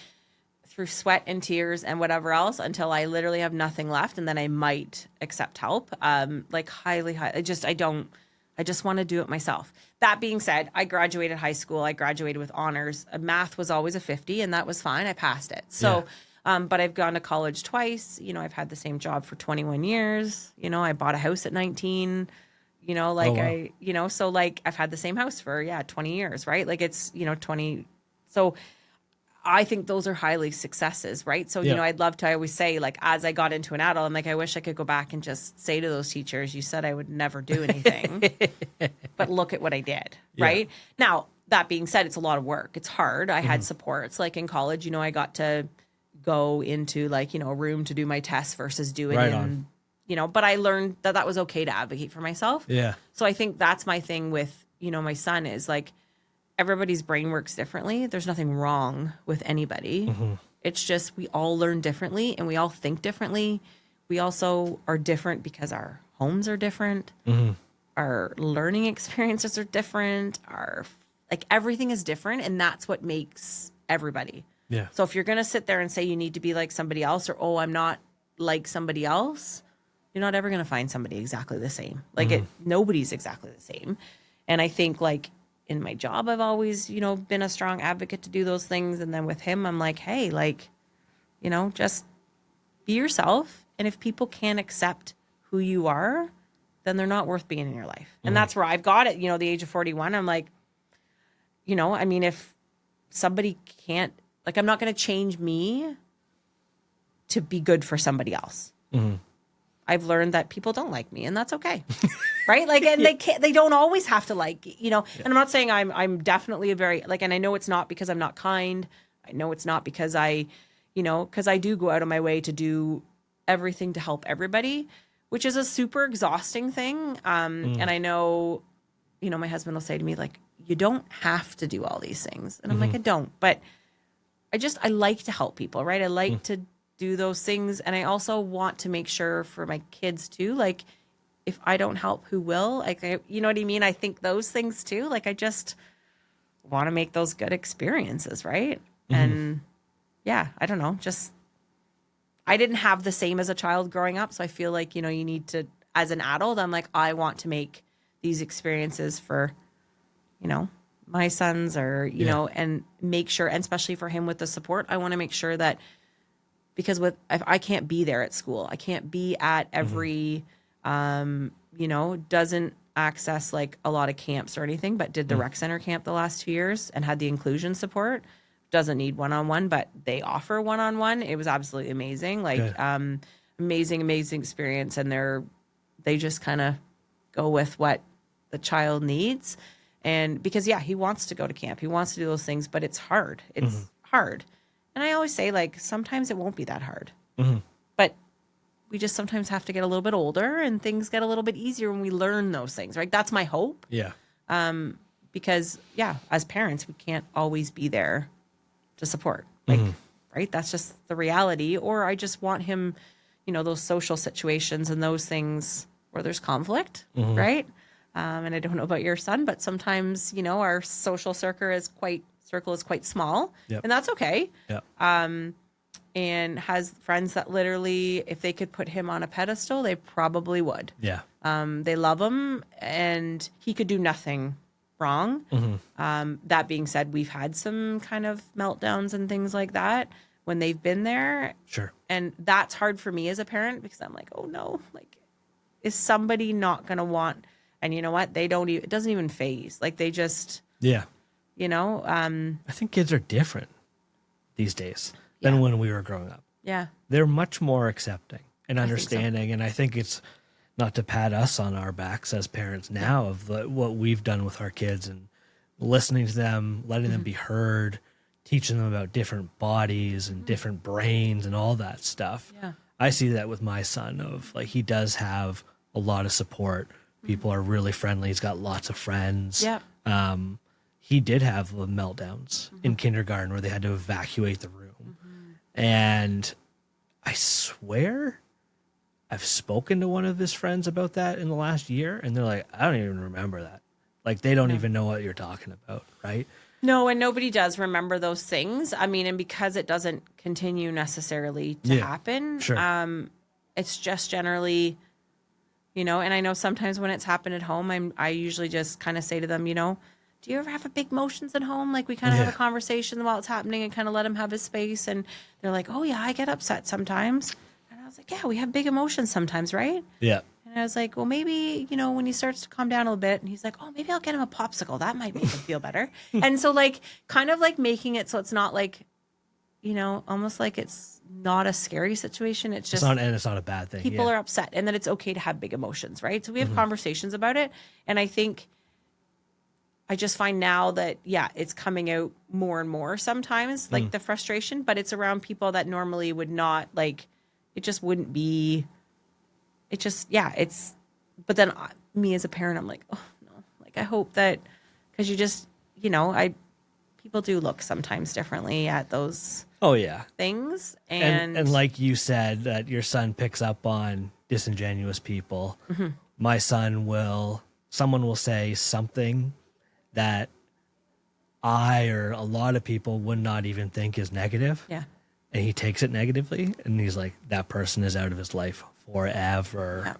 through sweat and tears and whatever else until I literally have nothing left, and then I might accept help. Like highly. I just want to do it myself. That being said, I graduated high school. I graduated with honors. Math was always a 50, and that was fine. I passed it. So, but I've gone to college twice. You know, I've had the same job for 21 years. You know, I bought a house at 19. You know, like so like I've had the same house for 20 years, right? Like it's 20. So I think those are highly successes, right? So, I'd love to, I always say, like, as I got into an adult, I'm like, I wish I could go back and just say to those teachers, you said I would never do anything, but look at what I did, right? Now, that being said, it's a lot of work. It's hard. I had supports. Like in college, I got to go into like, a room to do my tests versus do it but I learned that was okay to advocate for myself. Yeah. So I think that's my thing with, my son is like, everybody's brain works differently. There's nothing wrong with anybody. It's just we all learn differently and we all think differently. We also are different because our homes are different. Our learning experiences are different. Like everything is different, and that's what makes everybody. Yeah. So if you're going to sit there and say you need to be like somebody else, or I'm not like somebody else, you're not ever going to find somebody exactly the same. Like nobody's exactly the same. And I think like in my job, I've always, been a strong advocate to do those things. And then with him, I'm like, hey, like, just be yourself. And if people can't accept who you are, then they're not worth being in your life. And that's where I've got it, the age of 41. I'm like, I mean, if somebody can't, like, I'm not going to change me to be good for somebody else. I've learned that people don't like me, and that's okay. Right? Like, and they don't always have to like, and I'm not saying I'm definitely a very, like, and I know it's not because I'm not kind. I know it's not because because I do go out of my way to do everything to help everybody, which is a super exhausting thing. And I know, my husband will say to me, like, you don't have to do all these things. And I'm like, I don't, but I like to help people, right? I like to do those things. And I also want to make sure for my kids too, like if I don't help, who will? Like, you know what I mean? I think those things too. Like, I just want to make those good experiences, right? And I don't know, just, I didn't have the same as a child growing up. So I feel like, you need to, as an adult, I'm like, I want to make these experiences for, my sons or, and make sure, and especially for him with the support, I want to make sure that, because if I can't be there at school, I can't be at every, doesn't access like a lot of camps or anything, but did the rec center camp the last 2 years and had the inclusion support. Doesn't need one-on-one, but they offer one-on-one. It was absolutely amazing. Like, amazing experience. And they just kind of go with what the child needs. And because, he wants to go to camp. He wants to do those things, but it's hard. It's hard. And I always say, like, sometimes it won't be that hard. But we just sometimes have to get a little bit older and things get a little bit easier when we learn those things, right? That's my hope. Yeah. Because, as parents, we can't always be there to support. Like, right? That's just the reality. Or I just want him, those social situations and those things where there's conflict, right? And I don't know about your son, but sometimes, our social circle is quite small, and that's okay. And has friends that literally, if they could put him on a pedestal, they probably would. They love him, and he could do nothing wrong. That being said, we've had some kind of meltdowns and things like that when they've been there. Sure. And that's hard for me as a parent, because I'm like, oh no, like, is somebody not going to want, and you know what? They don't even, it doesn't even phase. Like, they just, I think kids are different these days than when we were growing up. They're much more accepting and understanding. And I think it's not to pat us on our backs as parents now of what we've done with our kids and listening to them, letting them be heard, teaching them about different bodies and different brains and all that stuff. I see that with my son of, like, he does have a lot of support. People are really friendly. He's got lots of friends. He did have meltdowns in kindergarten where they had to evacuate the room. And I swear I've spoken to one of his friends about that in the last year, and they're like, I don't even remember that. Like, they don't even know what you're talking about, right? No, and nobody does remember those things. I mean, and because it doesn't continue necessarily to happen, Sure. it's just generally, and I know sometimes when it's happened at home, I usually just kind of say to them, do you ever have a big emotions at home? Like we kind of have a conversation while it's happening and kind of let him have his space. And they're like, oh yeah, I get upset sometimes. And I was like, yeah, we have big emotions sometimes, right? Yeah. And I was like, well, maybe, when he starts to calm down a little bit, and he's like, oh, maybe I'll get him a popsicle. That might make him feel better. And so like, kind of like making it so it's not like, almost like it's not a scary situation. It's just, It's not a bad thing. people are upset and that it's okay to have big emotions, right? So we have conversations about it. And I think I just find now that, it's coming out more and more sometimes, like the frustration, but it's around people that normally would not, like, it just wouldn't be, it just, it's, but then me as a parent, I'm like, oh no, like, I hope that, because you just, people do look sometimes differently at those Oh yeah. things. And like you said, that your son picks up on disingenuous people. My son someone will say something that I or a lot of people would not even think is negative. Yeah. And he takes it negatively, and he's like, that person is out of his life forever. Yeah.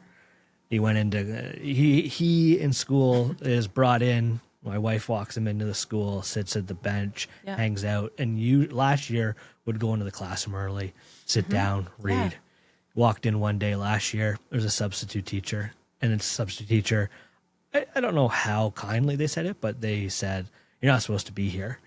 He went into, he in school is brought in. My wife walks him into the school, sits at the bench, hangs out. And last year would go into the classroom early, sit down, read. Yeah. Walked in one day last year. There's a substitute teacher, and it's a substitute teacher. I don't know how kindly they said it, but they said, you're not supposed to be here.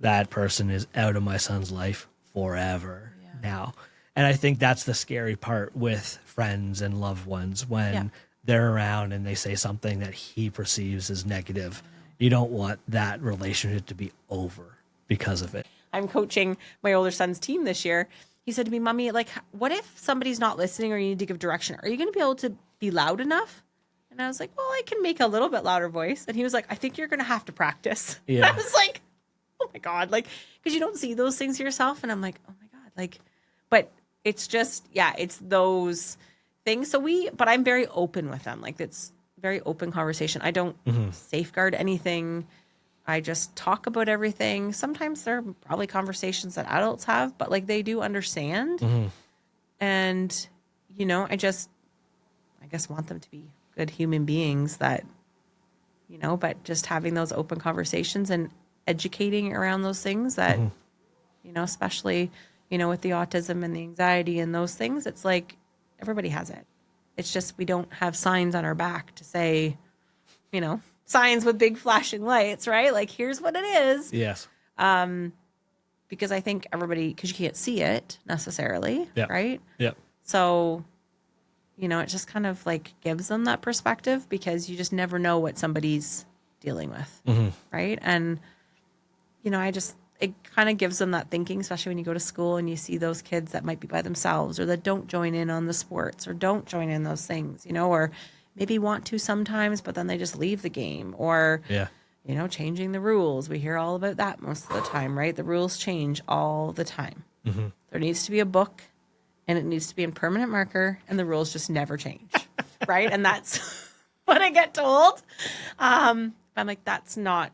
That person is out of my son's life forever now. And I think that's the scary part with friends and loved ones when they're around and they say something that he perceives as negative. You don't want that relationship to be over because of it. I'm coaching my older son's team this year. He said to me, Mommy, like, what if somebody's not listening or you need to give direction? Are you going to be able to be loud enough? And I was like, well, I can make a little bit louder voice. And he was like, I think you're going to have to practice. Yeah. I was like, oh my God. Like, because you don't see those things yourself. And I'm like, oh my God. Like, but it's just, it's those things. But I'm very open with them. Like, it's very open conversation. I don't safeguard anything. I just talk about everything. Sometimes there are probably conversations that adults have, but like they do understand. And, I guess want them to be good human beings that, but just having those open conversations and educating around those things that, especially, with the autism and the anxiety and those things, it's like everybody has it. It's just we don't have signs on our back to say, signs with big flashing lights, right? Like, here's what it is. Yes. Because I think because you can't see it necessarily, right? Yep. So, it just kind of like gives them that perspective because you just never know what somebody's dealing with, right? And, it kind of gives them that thinking, especially when you go to school and you see those kids that might be by themselves or that don't join in on the sports or don't join in those things, or maybe want to sometimes, but then they just leave the game or, changing the rules. We hear all about that most of the time, right? The rules change all the time. There needs to be a book and it needs to be in permanent marker and the rules just never change, right? And that's what I get told. I'm like, that's not,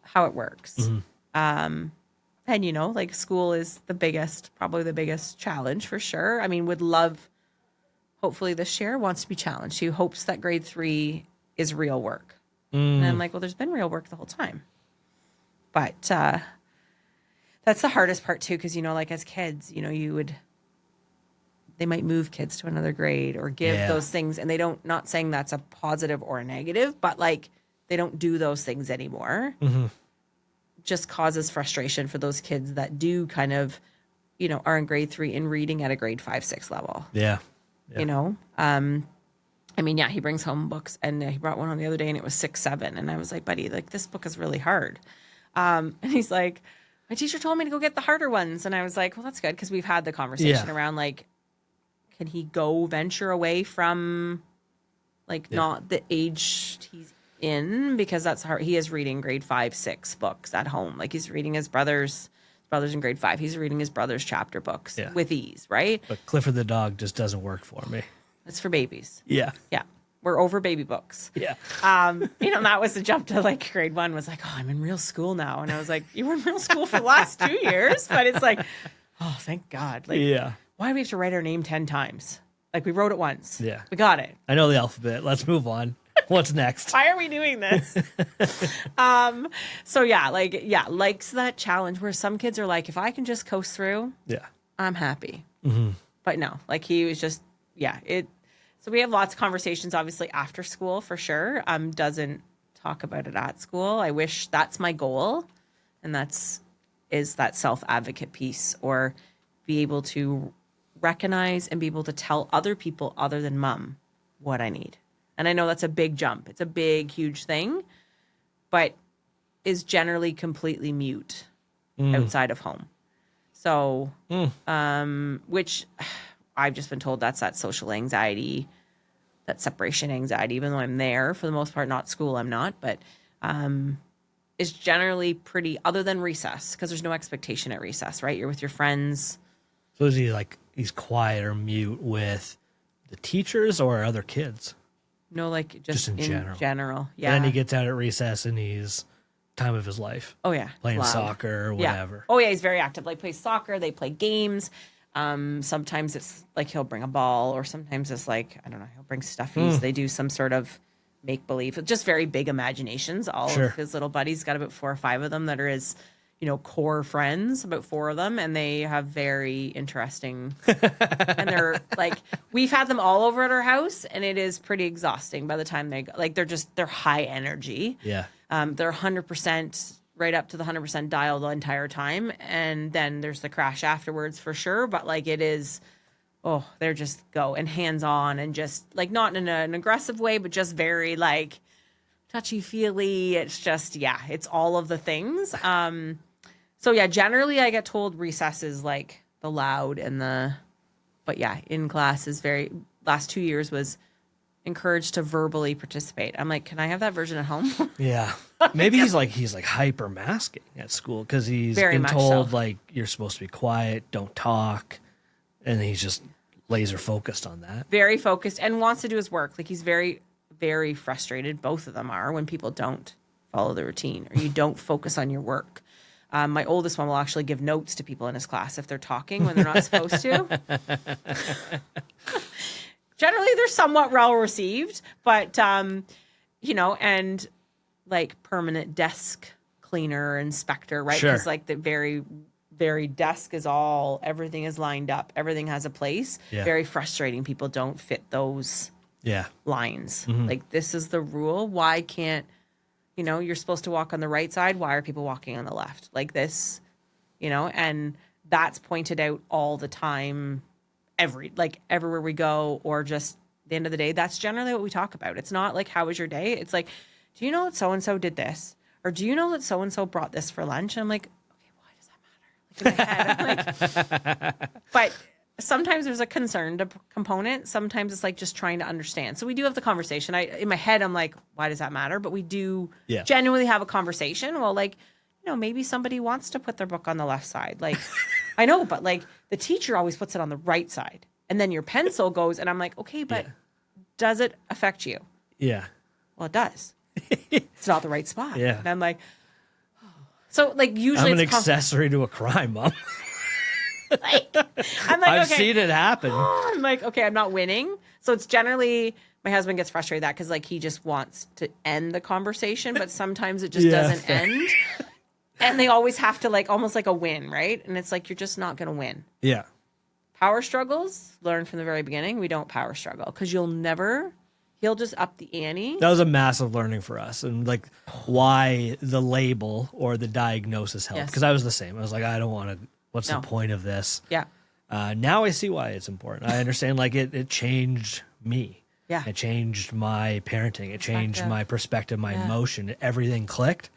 how it works. And, like school is probably the biggest challenge for sure. I mean, hopefully this year wants to be challenged. She hopes that grade 3 is real work. And I'm like, well, there's been real work the whole time. But that's the hardest part too, because, like as kids, they might move kids to another grade or give those things. And not saying that's a positive or a negative, but like they don't do those things anymore. Just causes frustration for those kids that do kind of, are in grade 3 in reading at a grade 5-6 level. Yeah. He brings home books and he brought one on the other day and it was 6-7. And I was like, buddy, like this book is really hard. And he's like, my teacher told me to go get the harder ones. And I was like, well, that's good. Cause we've had the conversation around like, can he go venture away from like not the age he's in? Because that's hard. He is reading grade 5-6 books at home. Like he's reading his brother's brother's in grade 5. He's reading his brother's chapter books Yeah. with ease, right? But Clifford the dog just doesn't work for me. It's for babies. Yeah. Yeah. We're over baby books. Yeah. That was the jump to like grade 1 was like, oh, I'm in real school now. And I was like, you were in real school for the last 2 years. But it's like, oh, thank God. Like, Yeah. why do we have to write our name 10 times? Like we wrote it once. Yeah. We got it. I know the alphabet. Let's move on. What's next? Why are we doing this? Likes that challenge where some kids are like, if I can just coast through, Yeah. I'm happy. But no, like he was just, So we have lots of conversations, obviously after school for sure. Doesn't talk about it at school. I wish that's my goal. And is that self-advocate piece, or be able to recognize and be able to tell other people other than mom what I need. And I know that's a big jump. It's a big, huge thing, but is generally completely mute outside of home. So, which I've just been told that's that social anxiety, that separation anxiety, even though I'm there for the most part, not school, I'm not, but is generally pretty, other than recess, because there's no expectation at recess, right? You're with your friends. So is he like, he's quiet or mute with the teachers or other kids? No, like just in general. Yeah. And then he gets out at recess and he's time of his life. Oh yeah. Playing Loud. soccer or whatever. Yeah. Oh yeah, he's very active. Like plays soccer, they play games. Sometimes it's like he'll bring a ball, or sometimes it's like, I don't know, he'll bring stuffies. They do some sort of make believe. Just very big imaginations. All of his little buddies, got about 4 or 5 of them that are his, core friends, about 4 of them, and they have very interesting and they're like, we've had them all over at our house, and it is pretty exhausting by the time they go. Like they're high energy. Yeah. They're 100% right up to the 100% dial the entire time, and then there's the crash afterwards for sure. But like it is, they're just go and hands on, and just like not in an aggressive way, but just very like touchy feely. It's just it's all of the things. So yeah, generally I get told recess is like the loud and but in class is last 2 years was encouraged to verbally participate. I'm like, can I have that version at home? Yeah. Maybe he's like hyper masking at school because he's Very been much told so. like you're supposed to be quiet, don't talk, and he's just laser focused on that. Very focused and wants to do his work. Like he's very, very frustrated. Both of them are when people don't follow the routine or you don't focus on your work. My oldest one will actually give notes to people in his class if they're talking when they're not supposed to. Generally, they're somewhat well received, but, and like permanent desk cleaner, inspector, right? Sure. Because like the very, very desk is everything is lined up. Everything has a place. Yeah. Very frustrating. People don't fit those lines. Like this is the rule. Why can't, you're supposed to walk on the right side. Why are people walking on the left? Like this, and that's pointed out all the time, everywhere we go, or just at the end of the day, that's generally what we talk about. It's not like, how was your day? It's like, do you know that so-and-so did this? Or do you know that so-and-so brought this for lunch? And I'm like, okay, why does that matter? Like in my head, I'm like, but sometimes there's a concerned component. Sometimes it's like just trying to understand. So we do have the conversation. In my head, I'm like, why does that matter? But we do genuinely have a conversation. Well, like, maybe somebody wants to put their book on the left side. Like, I know, but like the teacher always puts it on the right side. And then your pencil goes, and I'm like, okay, but does it affect you? Yeah. Well, it does. It's not the right spot. Yeah. And I'm like, so like usually I'm an it's accessory to a crime, Mom. I'm like, I've okay. seen it happen. I'm like, okay, I'm not winning. So it's generally, my husband gets frustrated that because like he just wants to end the conversation, but sometimes it just doesn't end. And they always have to like, almost like a win, right? And it's like, you're just not going to win. Yeah. Power struggles, learn from the very beginning. We don't power struggle because he'll just up the ante. That was a massive learning for us, and like why the label or the diagnosis helped. Because I was the same. I was like, I don't want to. What's the point of this? Yeah. Now I see why it's important. I understand. Like it changed me. Yeah. It changed my parenting. It changed my perspective, my emotion. Everything clicked.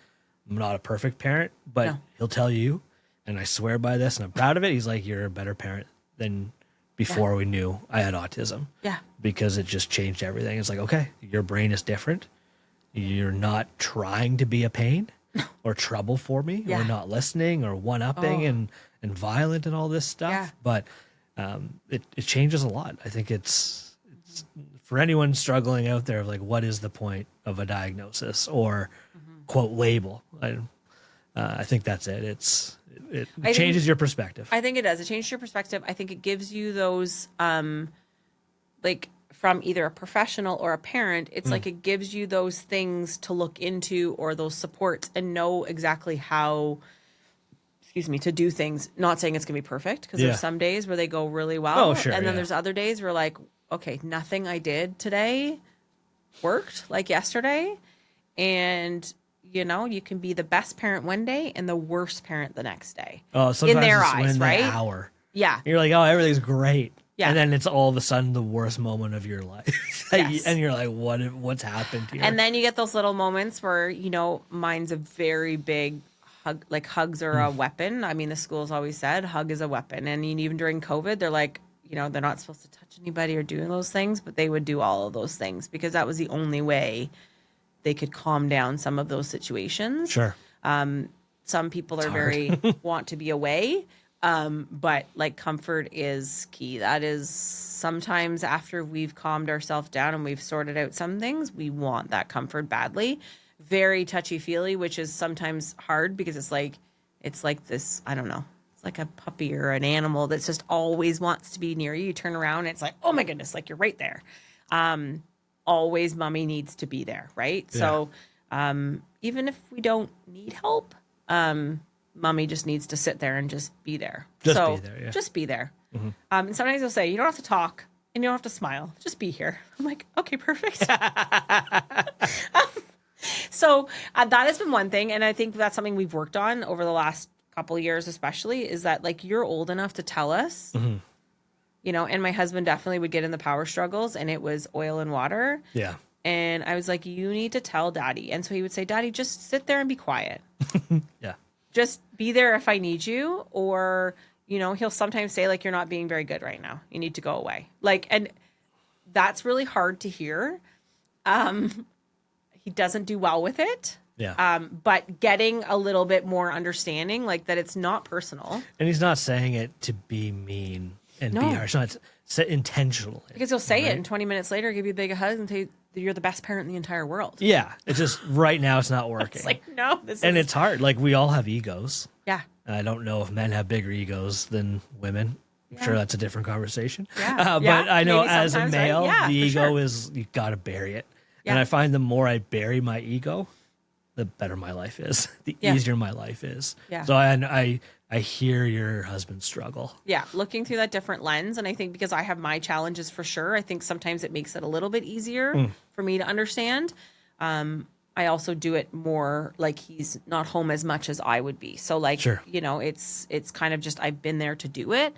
I'm not a perfect parent, but he'll tell you, and I swear by this, and I'm proud of it. He's like, you're a better parent than before we knew I had autism. Yeah. Because it just changed everything. It's like, okay, your brain is different. You're not trying to be a pain. or trouble for me Yeah. or not listening or one-upping and violent and all this stuff. Yeah. But it changes a lot. I think it's for anyone struggling out there, like, what is the point of a diagnosis or quote label? I think that's it. It changes your perspective. I think it does. It changes your perspective. I think it gives you those, like from either a professional or a parent, it's like it gives you those things to look into or those supports and know exactly how, to do things. Not saying it's going to be perfect because there's some days where they go really well. Oh, sure. And then there's other days where like, okay, nothing I did today worked like yesterday. And you can be the best parent one day and the worst parent the next day. Oh, sometimes in their it's eyes, when right? the hour. Yeah. You're like, oh, everything's great. Yeah. And then it's all of a sudden the worst moment of your life. Yes. And you're like, what's happened here? And then you get those little moments where, mine's a very big hug, like hugs are a weapon. I mean, the school's always said hug is a weapon. And even during COVID, they're like, they're not supposed to touch anybody or doing those things, but they would do all of those things because that was the only way they could calm down some of those situations. Sure. Some people are very want to be away. But like comfort is key. That is sometimes after we've calmed ourselves down and we've sorted out some things, we want that comfort badly. Very touchy-feely, which is sometimes hard because it's like this, I don't know. It's like a puppy or an animal that's just always wants to be near you. You turn around and it's like, oh my goodness, like you're right there. Always mommy needs to be there, right? Yeah. So even if we don't need help, mommy just needs to sit there and just be there. Just be there. Mm-hmm. And sometimes they'll say, you don't have to talk and you don't have to smile. Just be here. I'm like, okay, perfect. So that has been one thing. And I think that's something we've worked on over the last couple of years, especially, is that like you're old enough to tell us, and my husband definitely would get in the power struggles and it was oil and water. Yeah. And I was like, you need to tell daddy. And so he would say, daddy, just sit there and be quiet. Yeah. Just be there if I need you. Or, he'll sometimes say like, you're not being very good right now. You need to go away. Like, and that's really hard to hear. He doesn't do well with it. Yeah. But getting a little bit more understanding, like that it's not personal. And he's not saying it to be mean and be harsh. No, it's intentional. Because he'll say it and 20 minutes later, give you a big hug and tell you you're the best parent in the entire world. Yeah. It's just right now it's not working. It's like, no. It's hard. Like we all have egos. Yeah. And I don't know if men have bigger egos than women. I'm sure that's a different conversation. Yeah. But I know as a male, the ego is, you've got to bury it. Yeah. And I find the more I bury my ego, the better my life is, the easier my life is. Yeah. So I hear your husband's struggle. Yeah, looking through that different lens. And I think because I have my challenges for sure, I think sometimes it makes it a little bit easier for me to understand. I also do it more like he's not home as much as I would be. So like, it's kind of just, I've been there to do it.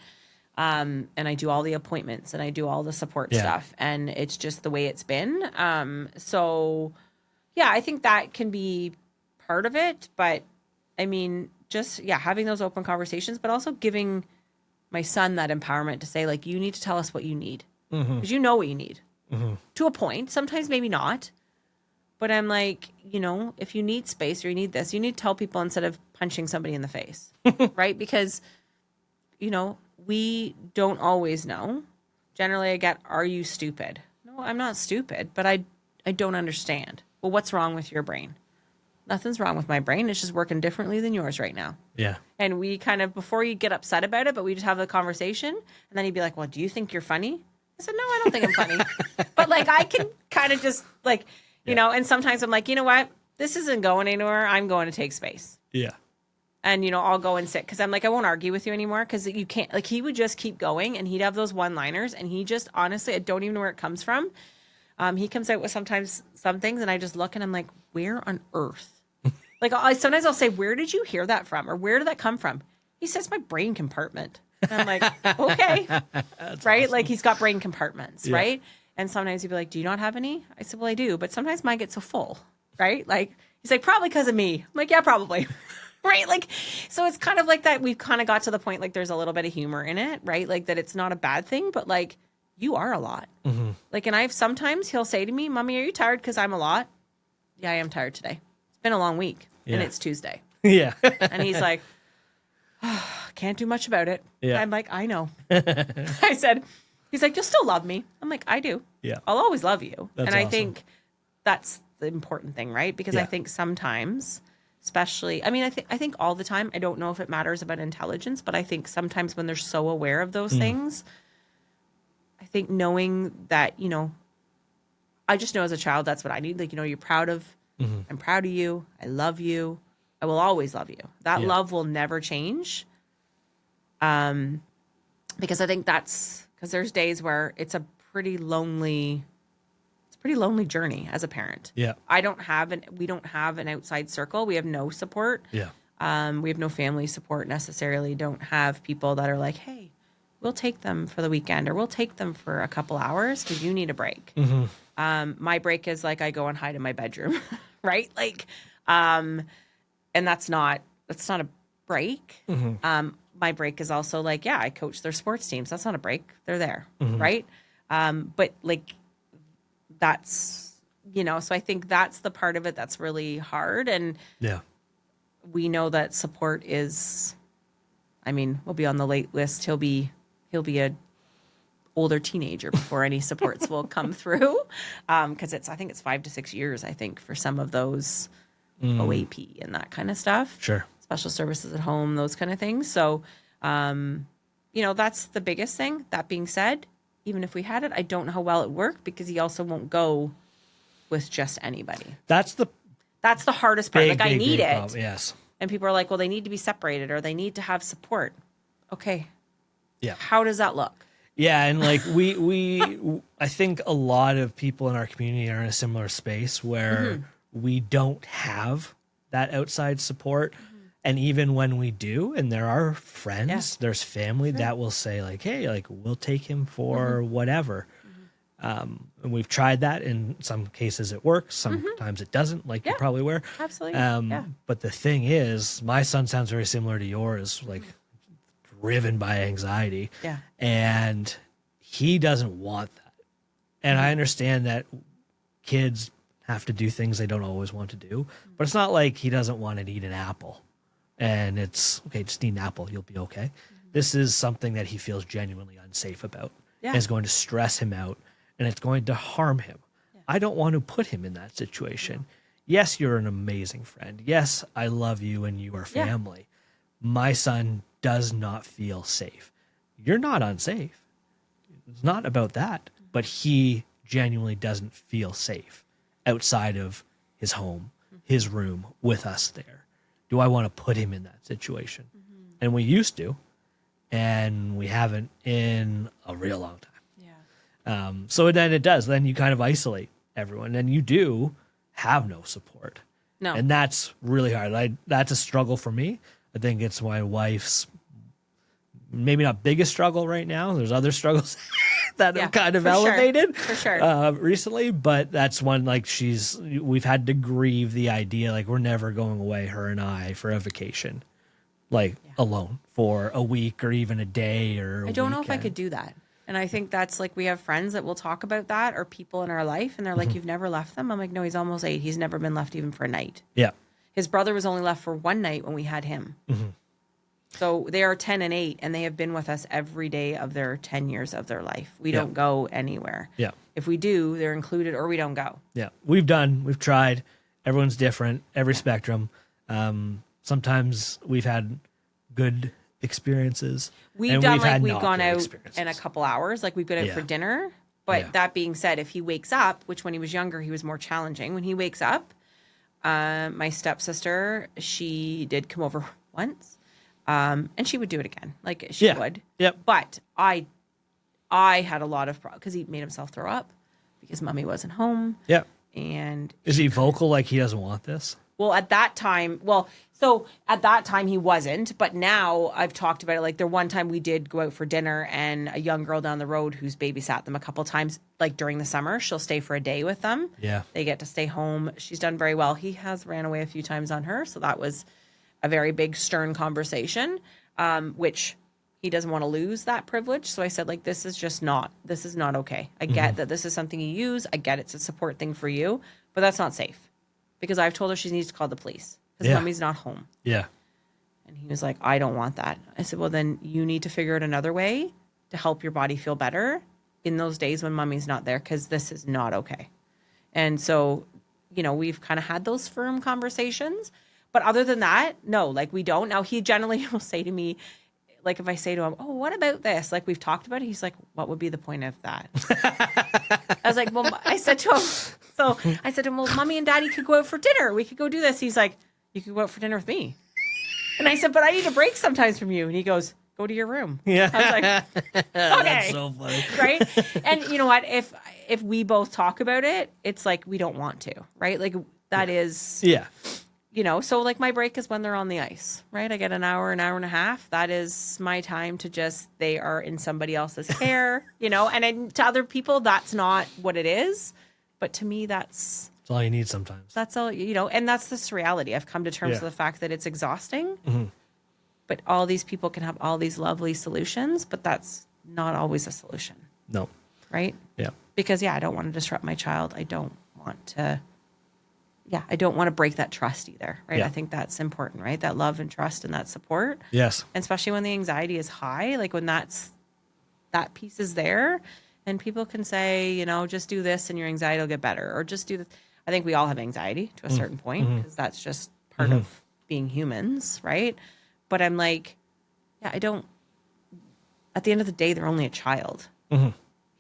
And I do all the appointments and I do all the support stuff. And it's just the way it's been. So yeah, I think that can be part of it. But I mean, just, having those open conversations, but also giving my son that empowerment to say, like, you need to tell us what you need. Because you know what you need. To a point. Sometimes maybe not. But I'm like, if you need space or you need this, you need to tell people instead of punching somebody in the face. Right? Because, we don't always know. Generally, I get, are you stupid? No, I'm not stupid, but I don't understand. Well, what's wrong with your brain? Nothing's wrong with my brain. It's just working differently than yours right now. Yeah. And we kind of, before you get upset about it, but we just have the conversation. And then he'd be like, well, do you think you're funny? I said, no, I don't think I'm funny. But like, I can kind of just like, and sometimes I'm like, you know what? This isn't going anywhere. I'm going to take space. Yeah. And, I'll go and sit. Cause I'm like, I won't argue with you anymore. Cause you can't, like, he would just keep going and he'd have those one-liners. And he just, honestly, I don't even know where it comes from. He comes out with sometimes some things and I just look and I'm like, where on earth? Like, sometimes I'll say, where did you hear that from? Or where did that come from? He says, my brain compartment. And I'm like, okay. Right? Awesome. Like, he's got brain compartments, right? And sometimes he'd be like, do you not have any? I said, well, I do. But sometimes mine gets so full, right? Like, he's like, probably because of me. I'm like, yeah, probably. Right? Like, so it's kind of like that. We've kind of got to the point, like, there's a little bit of humor in it, right? Like, that it's not a bad thing, but, like, you are a lot. Like, and sometimes he'll say to me, Mommy, are you tired? Because I'm a lot. Yeah, I am tired today. Been a long week. and it's Tuesday. Yeah. And he's like, can't do much about it. Yeah. I'm like, I know. He's like, you'll still love me. I'm like, I do. Yeah. I'll always love you. That's and I awesome. think that's the important thing, right? Because I think sometimes, especially, I mean, I think all the time, I don't know if it matters about intelligence, but I think sometimes when they're so aware of those things, I think knowing that, you know, I just know as a child, that's what I need. Like, you know, you're proud of, I'm proud of you. I love you. I will always love you. That love will never change. Because I think because there's days where it's a pretty lonely journey as a parent. Yeah. We don't have an outside circle. We have no support. Yeah. We have no family support necessarily. Don't have people that are like, hey, we'll take them for the weekend or we'll take them for a couple hours because you need a break. My break is like I go and hide in my bedroom, right? Like, and that's not a break. My break is also like, yeah, I coach their sports teams. That's not a break. They're there, right? But like, that's, you know, so I think that's the part of it that's really hard. And we know that support is, I mean, we'll be on the late list. He'll be a older teenager before any supports will come through. Cause I think it's 5 to 6 years, I think, for some of those OAP and that kind of stuff. Sure. Special services at home, those kind of things. So, you know, that's the biggest thing. That being said, even if we had it, I don't know how well it worked because he also won't go with just anybody. That's the hardest part. Like I need big it. problem. Yes. And people are like, well, they need to be separated or they need to have support. Okay. Yeah. How does that look? Yeah. And like I think a lot of people in our community are in a similar space where we don't have that outside support. And even when we do, and there are friends, there's family that will say like, hey, like we'll take him for whatever. And we've tried that. In some cases it works. Sometimes it doesn't, like you're probably aware. Absolutely. But the thing is, my son sounds very similar to yours, like driven by anxiety. Yeah. And he doesn't want that. And I understand that kids have to do things they don't always want to do, but it's not like he doesn't want to eat an apple. And it's, okay, just eat an apple, you'll be okay. This is something that he feels genuinely unsafe about. And it's going to stress him out, and it's going to harm him. I don't want to put him in that situation. Yes, you're an amazing friend. Yes, I love you and you are family. My son does not feel safe. You're not unsafe. It's not about that. But he genuinely doesn't feel safe outside of his home, his room, with us there. Do I want to put him in that situation? And we used to, and we haven't in a real long time. Yeah. So then it does. Then you kind of isolate everyone, and you do have no support. No. And that's really hard. That's a struggle for me. I think it's my wife's maybe not biggest struggle right now. There's other struggles that have kind of elevated recently, but that's one, like we've had to grieve the idea, like we're never going away, her and I, for a vacation, like alone for a week or even a day or I don't know if I could do that. And I think that's like, we have friends that will talk about that or people in our life and they're like, you've never left them? I'm like, no, he's almost 8. He's never been left even for a night. Yeah. His brother was only left for one night when we had him. So they are 10 and 8, and they have been with us every day of their 10 years of their life. We don't go anywhere. Yeah. If we do, they're included or we don't go. Yeah. We've tried. Everyone's different, every spectrum. Sometimes we've had good experiences. We've gone out in a couple hours. Like we've been out for dinner. But that being said, if he wakes up, which when he was younger, he was more challenging. When he wakes up, my stepsister, she did come over once. And she would do it again. Like she would. Yep. But I had a lot of problems because he made himself throw up because mommy wasn't home. Yep. And is he vocal like he doesn't want this? Well, at that time he wasn't, but now I've talked about it. Like the one time we did go out for dinner and a young girl down the road who's babysat them a couple times, like during the summer, she'll stay for a day with them. Yeah. They get to stay home. She's done very well. He has ran away a few times on her. So that was a very big, stern conversation, which he doesn't want to lose that privilege. So I said, like, this is not okay. I get that this is something you use. I get it's a support thing for you, but that's not safe because I've told her she needs to call the police. because mommy's not home. Yeah. And he was like, I don't want that. I said, well, then you need to figure out another way to help your body feel better in those days when mommy's not there, because this is not okay. And so, you know, we've kind of had those firm conversations. But other than that, no, like we don't. Now, he generally will say to me, like if I say to him, oh, what about this? Like we've talked about it. He's like, what would be the point of that? I was like, well, I said to him, well, mommy and daddy could go out for dinner. We could go do this. He's like, you could go out for dinner with me. And I said, but I need a break sometimes from you. And he goes, go to your room. Yeah. I was like, okay. That's so funny. Right. And you know what? If we both talk about it, it's like, we don't want to, right? Like that is, Yeah. you know, so like my break is when they're on the ice, right? I get an hour and a half. That is my time to just, they are in somebody else's care, you know, and to other people, that's not what it is. But to me, that's all you need sometimes. That's all, you know, and that's this reality. I've come to terms with the fact that it's exhausting, but all these people can have all these lovely solutions, but that's not always a solution. No. Right? Yeah. Because, I don't want to disrupt my child. I don't want to break that trust either. Right. Yeah. I think that's important, right? That love and trust and that support. Yes. And especially when the anxiety is high, like when that piece is there and people can say, you know, just do this and your anxiety will get better, or just do this. I think we all have anxiety to a certain point because that's just part of being humans, right? But I'm like, at the end of the day, they're only a child.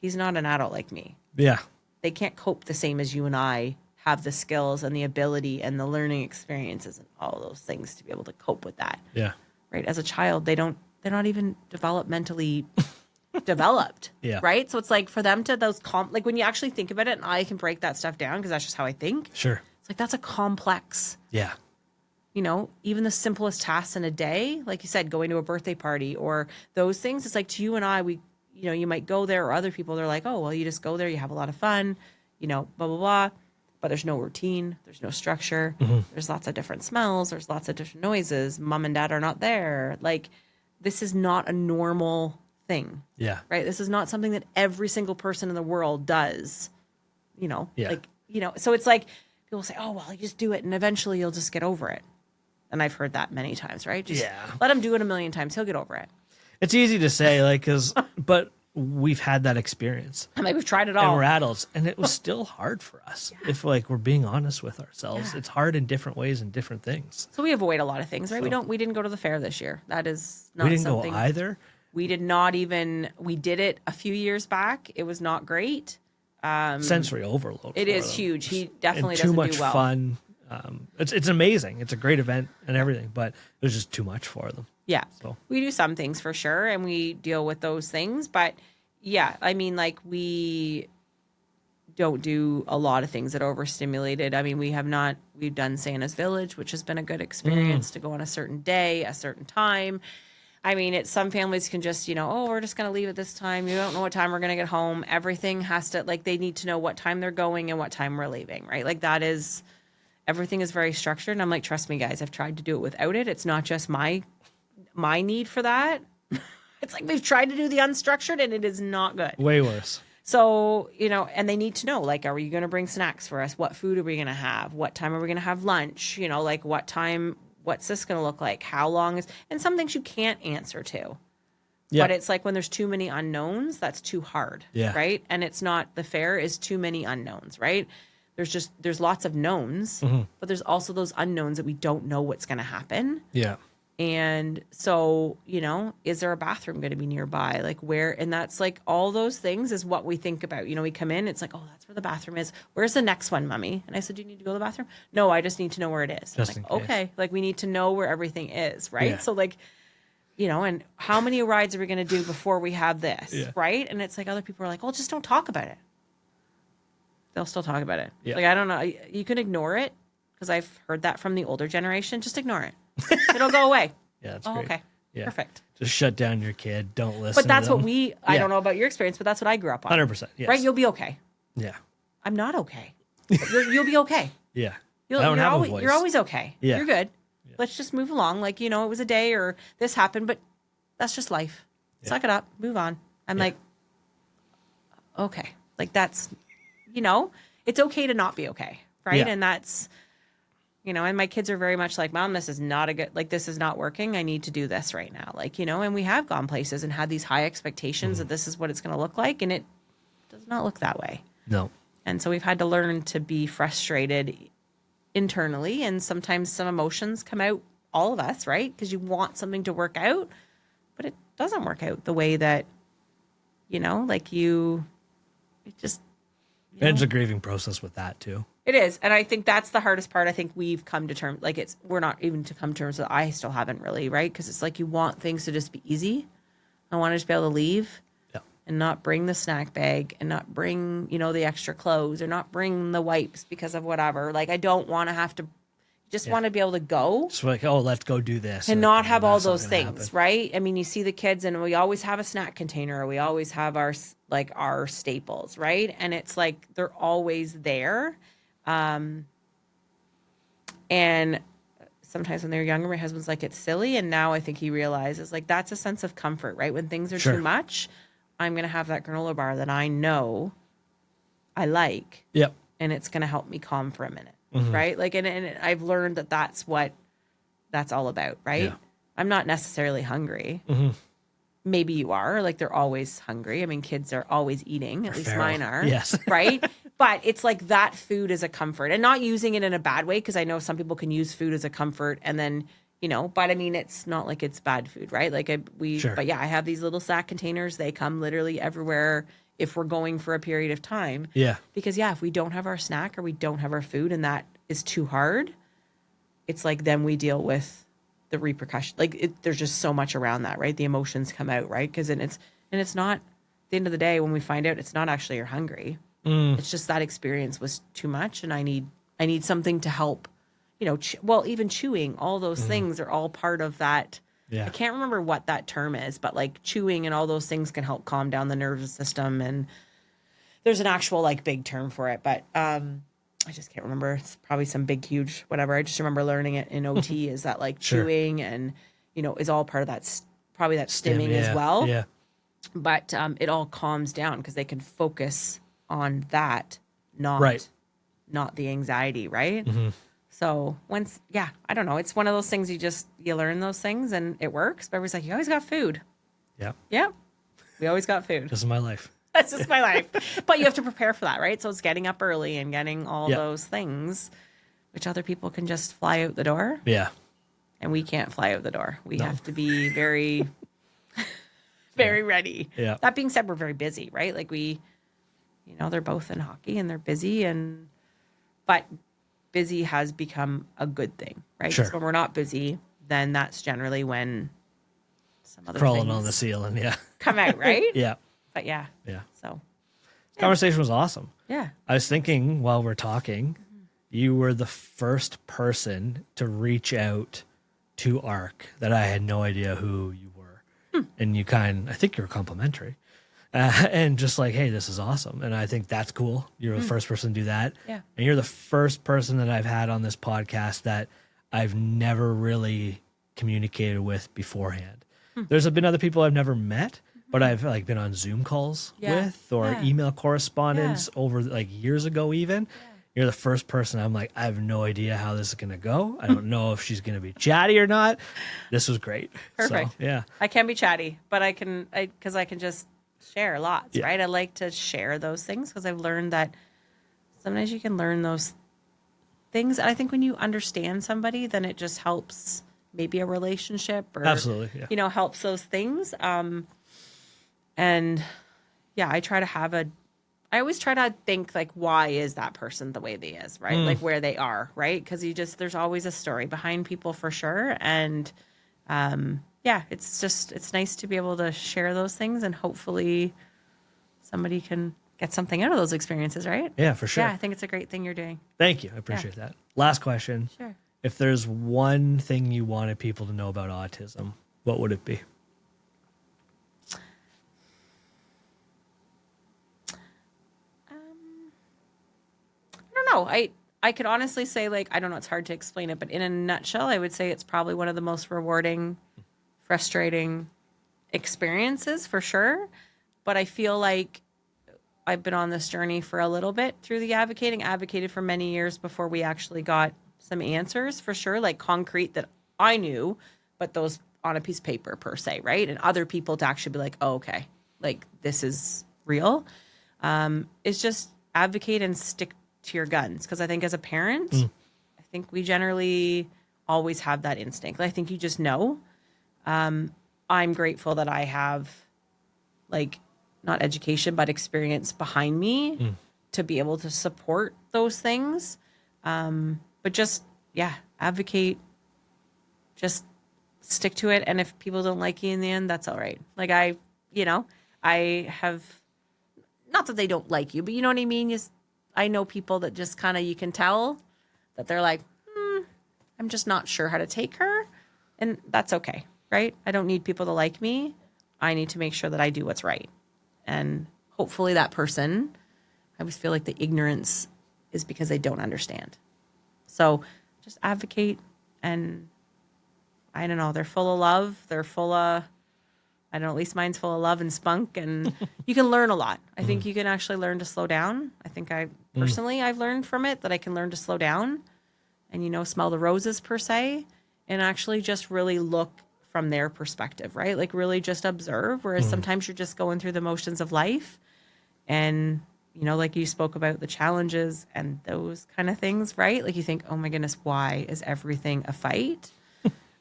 He's not an adult like me. Yeah. They can't cope the same as you and I have the skills and the ability and the learning experiences and all those things to be able to cope with that. Yeah. Right? As a child, they're not even developmentally developed. Yeah. Right? So it's like for them to like when you actually think about it, and I can break that stuff down because that's just how I think. Sure. It's like that's a complex, Yeah. you know, even the simplest tasks in a day, like you said, going to a birthday party or those things. It's like to you and I, you might go there, or other people, they're like, oh, well, you just go there, you have a lot of fun, you know, blah, blah, blah. But there's no routine. There's no structure. There's lots of different smells. There's lots of different noises. Mom and dad are not there. Like, this is not a normal thing. Yeah. Right? This is not something that every single person in the world does, you know? Yeah. Like, you know, so it's like people say, oh, well, you just do it and eventually you'll just get over it. And I've heard that many times, right? Just let him do it a million times. He'll get over it. It's easy to say, like, but we've had that experience. I mean, we've tried it all. And we're adults, and it was still hard for us. If like we're being honest with ourselves, it's hard in different ways and different things. So we avoid a lot of things, right? We didn't go to the fair this year. That is not We didn't something. go either. We did not even. We did it a few years back. It was not great. Sensory overload. It for is them. huge. He definitely and doesn't too much do well. fun. It's amazing. It's a great event and everything, but there's just too much for them. Yeah. So We do some things for sure, and we deal with those things. But yeah, I mean, like we don't do a lot of things that are overstimulated. I mean, we've done Santa's Village, which has been a good experience to go on a certain day, a certain time. I mean, some families can just, you know, oh, we're just going to leave at this time. You don't know what time we're going to get home. Everything has to, like, they need to know what time they're going and what time we're leaving, right? Like everything is very structured. And I'm like, trust me, guys, I've tried to do it without it. It's not just my need for that. It's like we've tried to do the unstructured and it is not good. way worse. So, you know, and they need to know, like, are you going to bring snacks for us? What food are we going to have? What time are we going to have lunch? You know, like what's this going to look like? How long and some things you can't answer to. Yeah. But it's like when there's too many unknowns, that's too hard. Yeah. Right. And it's not, the fair is too many unknowns, right? There's lots of knowns, but there's also those unknowns that we don't know what's going to happen. Yeah. And so, you know, is there a bathroom going to be nearby? Like where, and that's like all those things is what we think about. You know, we come in, it's like, oh, that's where the bathroom is. Where's the next one, Mommy? And I said, do you need to go to the bathroom? No, I just need to know where it is. Just I'm like, in case. okay. Like we need to know where everything is, right? Yeah. So like, you know, and how many rides are we going to do before we have this, Yeah. right? And it's like other people are like, well, just don't talk about it. They'll still talk about it. Yeah. Like, I don't know. You can ignore it because I've heard that from the older generation. Just ignore it. It'll go away. Yeah, that's Oh, great. okay. Yeah. Perfect. Just shut down your kid. Don't listen. But that's to what them. I Yeah. don't know about your experience, but that's what I grew up on. 100%. Yes. Right? You'll be okay. Yeah. I'm not okay. But you'll be okay. Yeah. You're always okay. Yeah. You're good. Yeah. Let's just move along. Like, you know, it was a day or this happened, but that's just life. Yeah. Suck it up. Move on. I'm like, okay. Like that's, you know, it's okay to not be okay. Right. Yeah. And that's, you know, and my kids are very much like, Mom, this is not this is not working. I need to do this right now. Like, you know, and we have gone places and had these high expectations that this is what it's going to look like. And it does not look that way. No. And so we've had to learn to be frustrated internally. And sometimes some emotions come out, all of us, right? Because you want something to work out, but it doesn't work out the way that, you know, like it just. And it's a grieving process with that too. It is. And I think that's the hardest part. I think we've come to terms, like we're not even to come to terms with, I still haven't really, right? Because it's like you want things to just be easy. I want to just be able to leave and not bring the snack bag and not bring, you know, the extra clothes or not bring the wipes because of whatever. Like I don't want to have to, just want to be able to go. It's like, oh, let's go do this. And not have all those things, right? I mean, you see the kids and we always have a snack container. We always have our staples, right? And it's like, they're always there. And sometimes when they're younger, my husband's like, it's silly. And now I think he realizes like, that's a sense of comfort, right? When things are too much, I'm going to have that granola bar that I know I like. Yep. And it's going to help me calm for a minute. Right. Like, and I've learned that that's what that's all about. Right. Yeah. I'm not necessarily hungry. Maybe you are, like, they're always hungry. I mean, kids are always eating, at least mine are. Yes. Right. But it's like that food is a comfort, and not using it in a bad way. Cause I know some people can use food as a comfort and then, you know, but I mean, it's not like it's bad food, right? Like but yeah, I have these little sack containers. They come literally everywhere if we're going for a period of time. Yeah. Because if we don't have our snack or we don't have our food and that is too hard, it's like then we deal with the repercussion. Like there's just so much around that, right? The emotions come out, right? Because it's not, at the end of the day, when we find out, it's not actually you're hungry. It's just that experience was too much, and I need something to help. You know, even chewing, all those things are all part of that. Yeah. I can't remember what that term is, but like chewing and all those things can help calm down the nervous system. And there's an actual like big term for it, but I just can't remember. It's probably some big, huge, whatever. I just remember learning it in OT is that like chewing and, you know, is all part of that, probably that stimming as well. Yeah. But it all calms down because they can focus on that, not the anxiety, right? So I don't know. It's one of those things you learn those things and it works. But everybody's like, you always got food. Yeah. Yeah. We always got food. This is my life. That's just my life. But you have to prepare for that, right? So it's getting up early and getting all those things, which other people can just fly out the door. Yeah. And we can't fly out the door. We have to be very, very ready. Yeah. That being said, we're very busy, right? Like they're both in hockey and they're busy but busy has become a good thing, right? Sure. Because when we're not busy, then that's generally when some other crawling things on the ceiling, come out, right? Yeah. But yeah. So conversation was awesome. Yeah. I was thinking while we're talking, you were the first person to reach out to ARC that I had no idea who you were. And I think you were complimentary. And just like, hey, this is awesome. And I think that's cool. You're the first person to do that. Yeah. And you're the first person that I've had on this podcast that I've never really communicated with beforehand. There's been other people I've never met, but I've like been on Zoom calls with or email correspondence over like years ago even. You're the first person I'm like, I have no idea how this is going to go. I don't know if she's going to be chatty or not. This was great. Perfect. So, yeah. I can be chatty, but I can just share lots, right? I like to share those things because I've learned that sometimes you can learn those things. I think when you understand somebody, then it just helps maybe a relationship or absolutely, helps those things. And I always try to think like, why is that person the way they is, right? Like where they are, right? Because there's always a story behind people for sure. And it's nice to be able to share those things and hopefully somebody can get something out of those experiences, right? Yeah, for sure. Yeah, I think it's a great thing you're doing. Thank you. I appreciate that. Last question. Sure. If there's one thing you wanted people to know about autism, what would it be? I don't know. I could honestly say, like, I don't know, it's hard to explain it, but in a nutshell, I would say it's probably one of the most rewarding, frustrating experiences for sure. But I feel like I've been on this journey for a little bit through the advocated for many years before we actually got some answers for sure, like concrete that I knew, but those on a piece of paper per se, right? And other people to actually be like, oh, okay, like this is real. Is just advocate and stick to your guns. Because I think as a parent, I think we generally always have that instinct. I think you just know. I'm grateful that I have like not education, but experience behind me to be able to support those things. But just, advocate, just stick to it. And if people don't like you in the end, that's all right. Like I have, not that they don't like you, but you know what I mean? I know people that just kind of, you can tell that they're like, I'm just not sure how to take her. And that's okay, right? I don't need people to like me. I need to make sure that I do what's right. And hopefully that person, I always feel like the ignorance is because they don't understand. So just advocate, and I don't know, they're full of love. They're full of, I don't know, at least mine's full of love and spunk, and you can learn a lot. I think you can actually learn to slow down. I think I've learned from it that I can learn to slow down and, smell the roses per se, and actually just really look from their perspective, right? Like really just observe. Whereas sometimes you're just going through the motions of life, and, like you spoke about the challenges and those kind of things, right? Like you think, oh my goodness, why is everything a fight?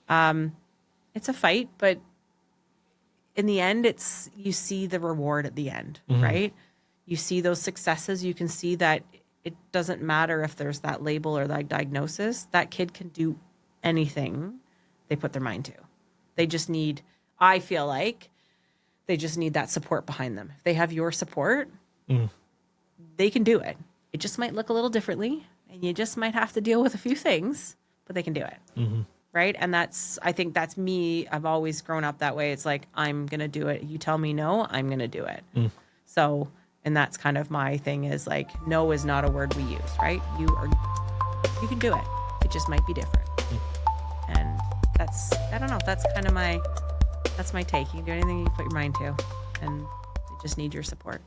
It's a fight, but in the end, you see the reward at the end, right? You see those successes. You can see that it doesn't matter if there's that label or that diagnosis. That kid can do anything they put their mind to. They just need, I feel like, they just need that support behind them. If they have your support, they can do it. It just might look a little differently, and you just might have to deal with a few things, but they can do it. Right. And I think that's me. I've always grown up that way. It's like, I'm going to do it. You tell me no, I'm going to do it. So, and that's kind of my thing is like, no is not a word we use, right? You can do it. It just might be different. And I don't know. That's kind of that's my take. You can do anything you put your mind to, and they just need your support.